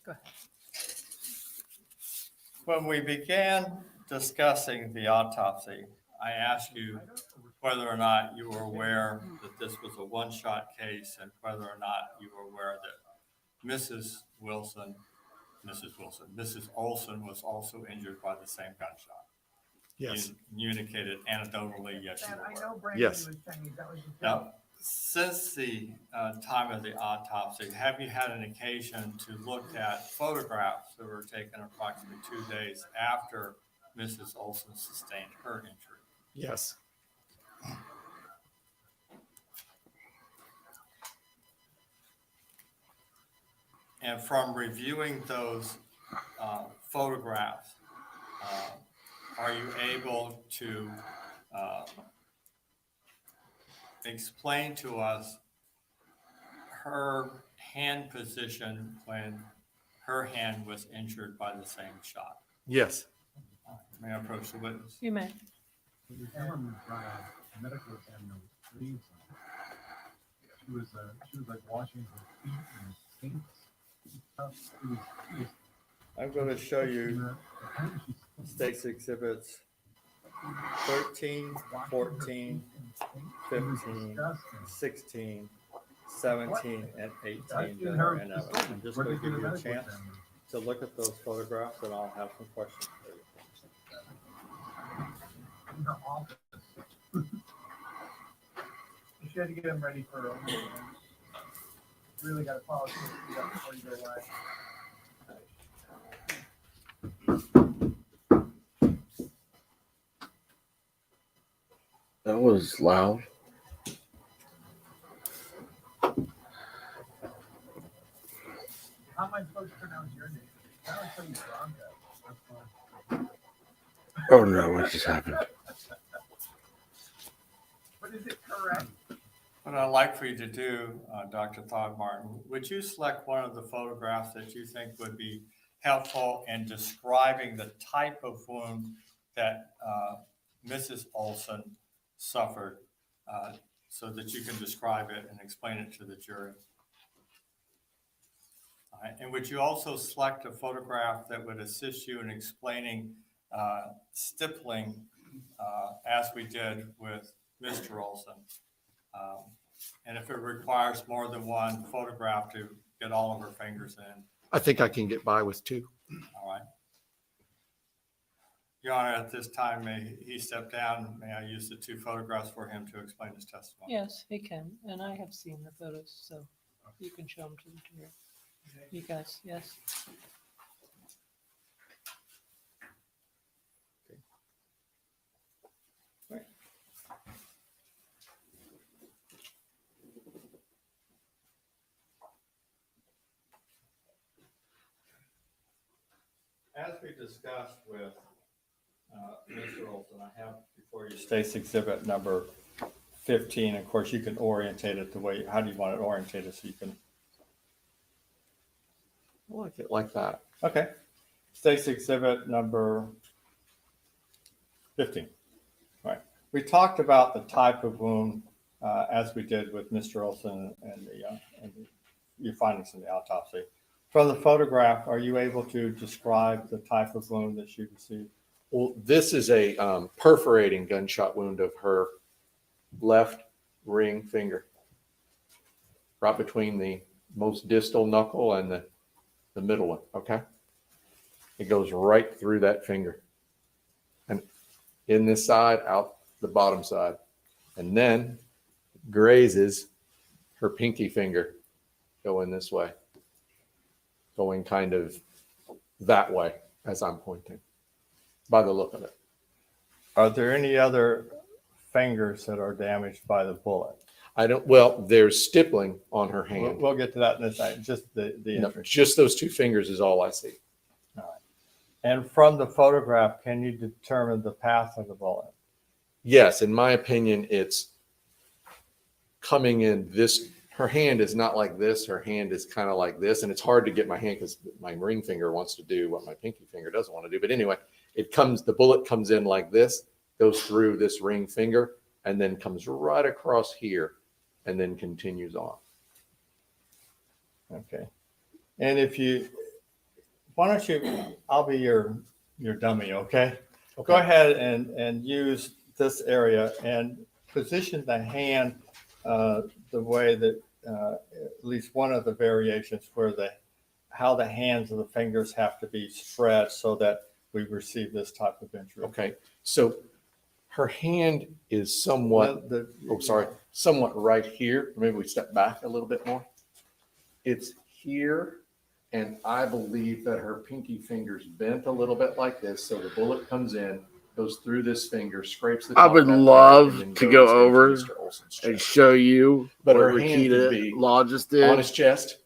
Go ahead. When we began discussing the autopsy, I asked you whether or not you were aware that this was a one-shot case and whether or not you were aware that Mrs. Olson was also injured by the same gunshot. Yes. You indicated anecdotally, yes, you And I were. know Brandon Yes. was saying that was a Now, since the time of the autopsy, have you had an occasion to look at photographs that were taken approximately 2 days after Mrs. Olson sustained her injury? Yes. And from reviewing those photographs, are you able to explain to us her hand position when her hand was injured by the same shot? Yes. May I approach the witness? You may. The gentleman medical examiner was Reeves. She was like washing her feet in sinks and stuff. It was I'm going to show you apparently she's State's Exhibits 13, 14, 15, 16, 17, and 18 that are in evidence. I'm just going to give you a chance to look at those photographs and I'll have some questions for you. in her office. You should get him ready for a really got to follow through before you go away. That was loud. How am I supposed to pronounce your name? I don't tell you Bronco. Oh no, what just happened? But is it correct? What I'd like for you to do, Dr. Thodmartin, would you select one of the photographs that you think would be helpful in describing the type of wound that Mrs. Olson suffered so that you can describe it and explain it to the jury? All right. And would you also select a photograph that would assist you in explaining stippling as we did with Mr. Olson? And if it requires more than one photograph to get all of her fingers in. I think I can get by with two. All right. Your Honor, at this time, may he step down? May I use the two photographs for him to explain his testimony? Yes, he can. And I have seen the photos, so you can show them to the jury. You guys, yes. As we discussed with Mr. Olson, I have before you State's Exhibit number 15. Of course, you can orientate it the way, how do you want it orientated so you can? I like it like that. Okay. State's Exhibit number 15. All right. We talked about the type of wound as we did with Mr. Olson and your findings in the autopsy. From the photograph, are you able to describe the type of wound that she received? Well, this is a perforating gunshot wound of her left ring finger. right between the most distal knuckle and the middle one, okay? It goes right through that finger. And in this side, out the bottom side. And then grazes her pinky finger going this way, going kind of that way as I'm pointing, by the look of it. Are there any other fingers that are damaged by the bullet? Well, there's stippling on her We'll, hand. we'll get to that in a second, just the No, injury. just those two fingers is all I see. And from the photograph, can you determine the path of the bullet? Yes, in my opinion, it's coming in this. Her hand is not like this. Her hand is kind of like this. And it's hard to get my hand because my ring finger wants to do what my pinky finger doesn't want to do. But anyway, the bullet comes in like this, goes through this ring finger, and then comes right across here and then continues on. Okay. And why don't you, I'll be your dummy, okay? Go ahead and use this area and position the hand the way that at least one of the variations where how the hands of the fingers have to be spread so that we receive this type of injury. Okay. So her hand is somewhat, somewhat right here. Maybe we step back a little bit more. It's here. And I believe that her pinky finger's bent a little bit like this. So the bullet comes in, goes through this finger, scrapes the I top would of that finger, love and then to goes go into over Mr. Olson's and chest. show you But where her hand could be Rakita Law just did. on his chest.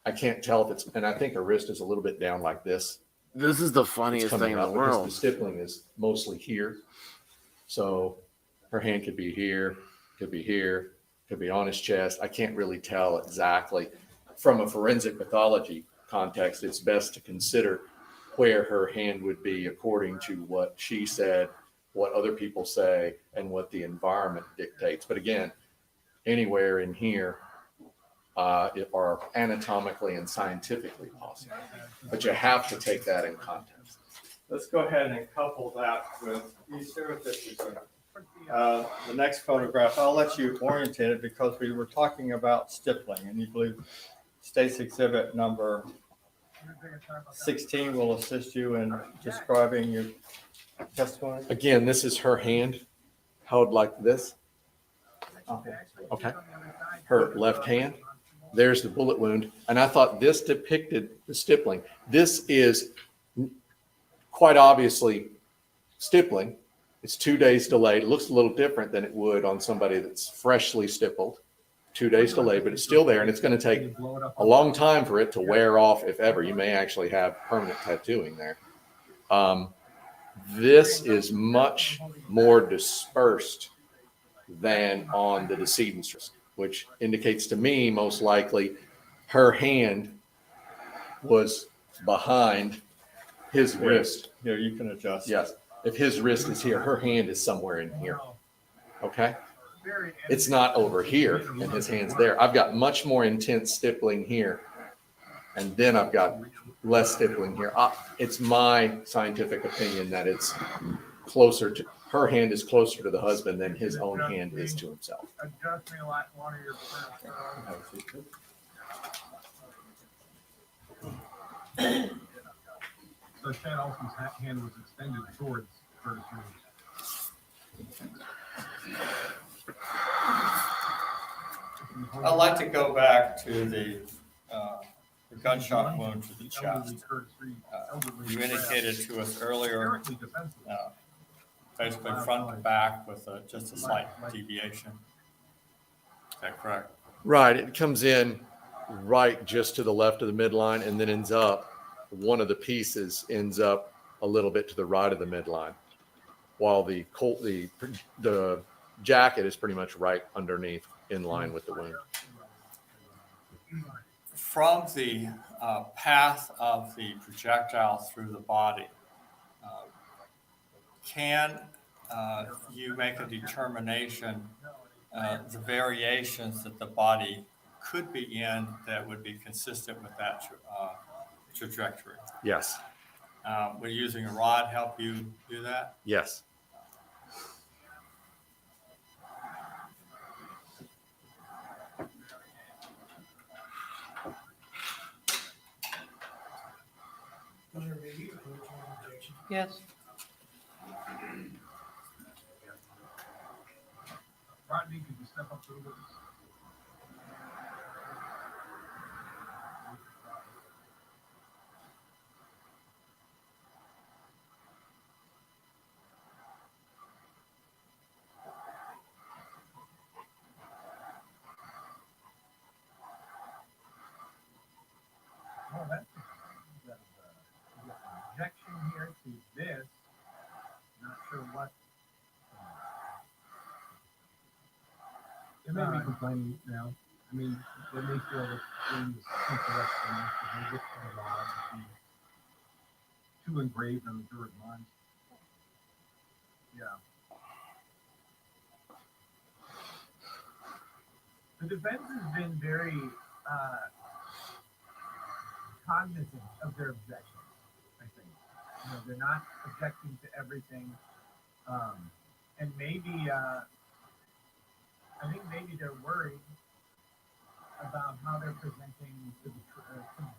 I can't tell if it's, and I think her wrist is a little bit down like this. This is the It's funniest coming thing in up the because world. the stippling is mostly here. So her hand could be here, could be here, could be on his chest. I can't really tell exactly. From a forensic pathology context, it's best to consider where her hand would be according to what she said, what other people say, and what the environment dictates. But again, anywhere in here are anatomically and scientifically possible. But you have to take that in context. Let's go ahead and couple that with, you stare at this, the next photograph. I'll let you orientate it because we were talking about stippling, and you believe State's Exhibit number 16 will assist you in describing your testimony. Again, this is her hand held like this. Okay. Her left hand. There's the bullet wound. And I thought this depicted the stippling. This is quite obviously stippling. It's 2 days delayed. It looks a little different than it would on somebody that's freshly stippled. 2 days delayed, but it's still there. And it's going to take a long time for it to wear off, if ever. You may actually have permanent tattooing there. This is much more dispersed than on the decedent's wrist, which indicates to me most likely her hand was behind his wrist. Here, you can adjust. Yes. If his wrist is here, her hand is somewhere in here. Okay. It's not over here and his hand's there. I've got much more intense stippling here. And then I've got less stippling here. It's my scientific opinion that it's closer to, her hand is closer to the husband than his own hand is to himself. Adjust me like one of your friends. So Chad Olson's hand was extended towards Curtis Reeves. I'd like to go back to the gunshot wound to the chest. You indicated to us earlier, basically front to back with just a slight deviation. Is that correct? Right. It comes in right just to the left of the midline and then ends up, one of the pieces ends up a little bit to the right of the midline, while the jacket is pretty much right underneath in line with the wound. From the path of the projectile through the body, can you make a determination the variations that the body could be in that would be consistent with that trajectory? Yes. Would using a rod help you do that? Yes. Yes. Rodney, could you step up a little bit? Oh, that's an objection here to this. Not sure what. They may be complaining now. I mean, they may feel that things incorrect enough to move it to the law to be too engraved on the jurors' minds. Yeah. The defense has been very cognizant of their objections, I think. You know, they're not objecting to everything. And maybe, I think maybe they're worried about how they're presenting to the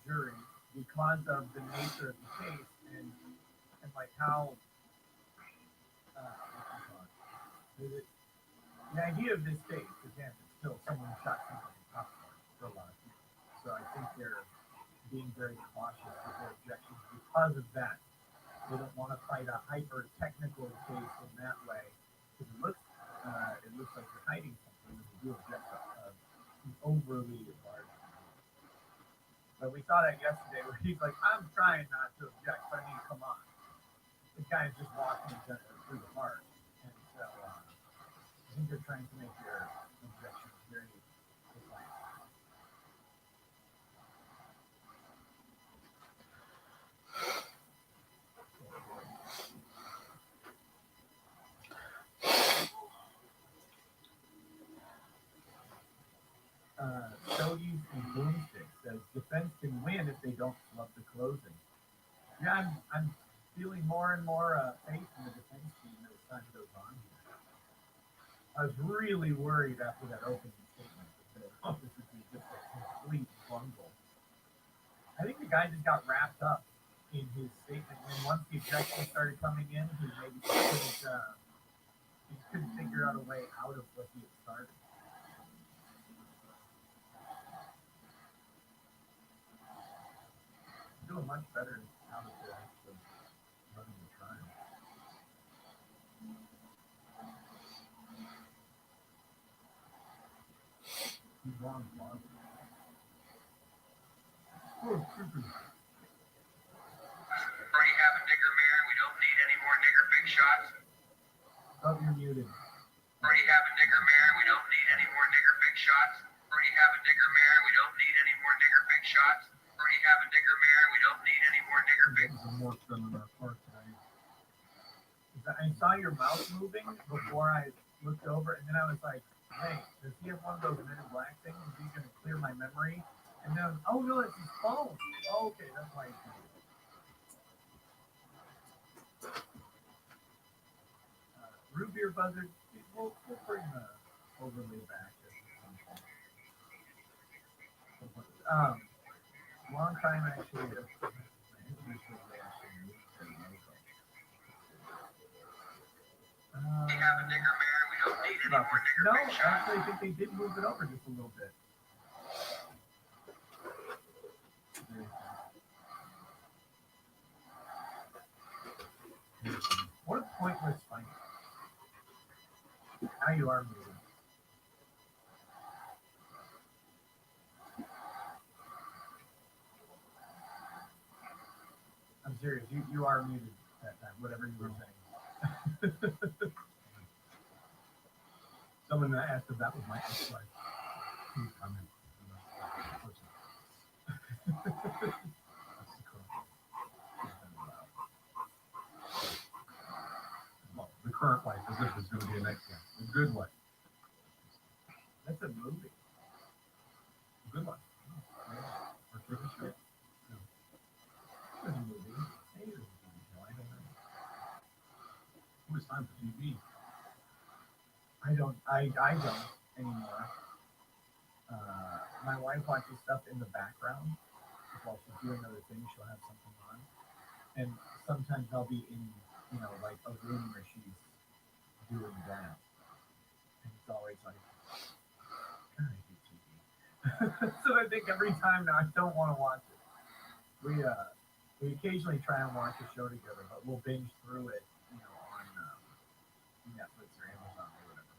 jury because of the nature of the case and like how the idea of this case, again, is still someone shot somebody in popcorn for a lot of people. So I think they're being very cautious with their objections because of that. They don't want to fight a hyper technical case in that way because it looks like they're hiding something when they do object to overly large. But we saw that yesterday where he's like, I'm trying not to object, but I mean, come on. This guy is just walking through the park. And so I think they're trying to make their objections very defiant. Stogies and Boomstick says defense can win if they don't love the closing. Yeah, I'm feeling more and more faith in the defense team as time goes on here. I was really worried after that opening statement that this would be just a complete bungle. I think the guy just got wrapped up in his statement, and once the objections started coming in, he maybe couldn't figure out a way out of what he had started. Doing much better now that they're actually running the trial. He's wrong, Bob. Oh, super. Already have a nigger mayor. We don't need any more nigger big shots. Oh, you're muted. Already have a nigger mayor. We don't need any more nigger big shots. Already have a nigger mayor. We don't need any more nigger big shots. Already have a nigger mayor. We don't need any more nigger big. That was a work done on our part today. I saw your mouth moving before I looked over, and then I was like, hey, does he have one of those Men in Black things? Is he going to clear my memory? And then, oh no, it's his phone. Oh, okay, that's why he's doing it. Root beer buzzard, we'll bring the overlay back at some point. Long time actually. We have a nigger mayor. We don't need any more nigger No, big shots. actually, I think they did move it over just a little bit. What a pointless fight. Now you are moving. I'm serious. You are muted that time, whatever you were saying. Someone asked if that was my ex-wife. Please comment. That's the correct. Well, the current wife, as if there's going to be a next one. A good wife. That's a movie. A good one. Or take a shot. It's a movie. Maybe it's a TV show. I don't know. It was time for TV. I don't anymore. My wife watches stuff in the background while she's doing other things. She'll have something on, And sometimes I'll be in, you know, like a room where she's doing that. And it's always like, God, I hate TV. So I think every time now I don't want to watch it. We occasionally try and watch a show together, but we'll binge through it, you know, on Netflix or Amazon or whatever.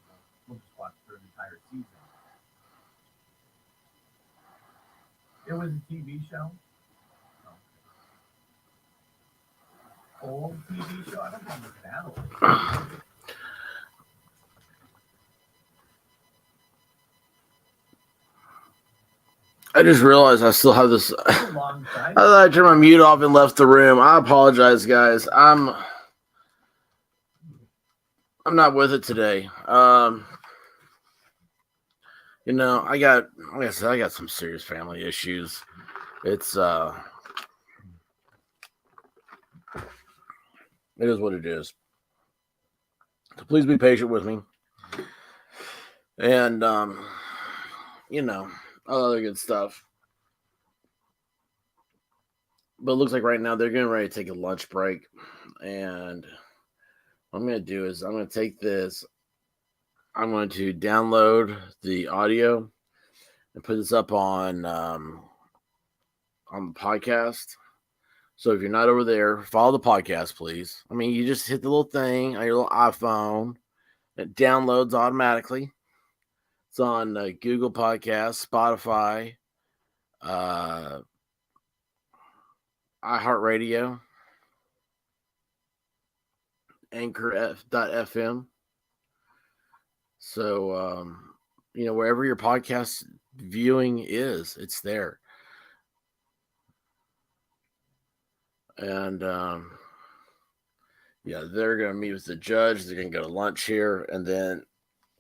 We'll just watch through an entire season. It was a TV show. Old TV show. I don't think it's that old. I just realized I still have this. It's a long time. I thought I turned my mute off and left the room. I apologize, guys. I'm not with it today. You know, like I said, I got some serious family issues. It's it is what it is. So please be patient with me. And you know, all other good stuff. But it looks like right now they're getting ready to take a lunch break. And what I'm going to do is I'm going to take this. I'm going to download the audio and put this up on the podcast. So if you're not over there, follow the podcast, please. I mean, you just hit the little thing on your little iPhone. It downloads automatically. It's on Google Podcasts, Spotify, iHeartRadio, Anchor.fm. So, you know, wherever your podcast viewing is, it's there. And, yeah, they're going to meet with the judge. They're going to go to lunch here, and then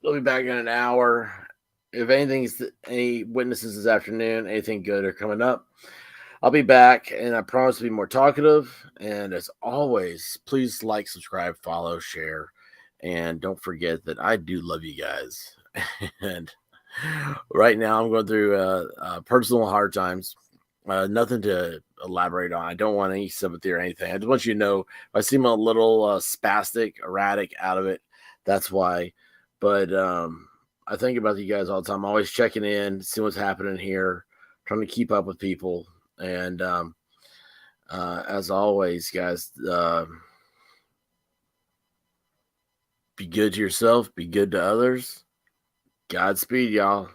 they'll be back in an hour. If any witnesses this afternoon, anything good are coming up, I'll be back, and I promise to be more talkative. And as always, please like, subscribe, follow, share, and don't forget that I do love you guys. And right now, I'm going through personal hard times. Nothing to elaborate on. I don't want any sympathy or anything. I just want you to know if I seem a little spastic, erratic, out of it, that's why. But I think about you guys all the time. I'm always checking in, seeing what's happening here, trying to keep up with people. And as always, guys, be good to yourself, be good to others. Godspeed, y'all.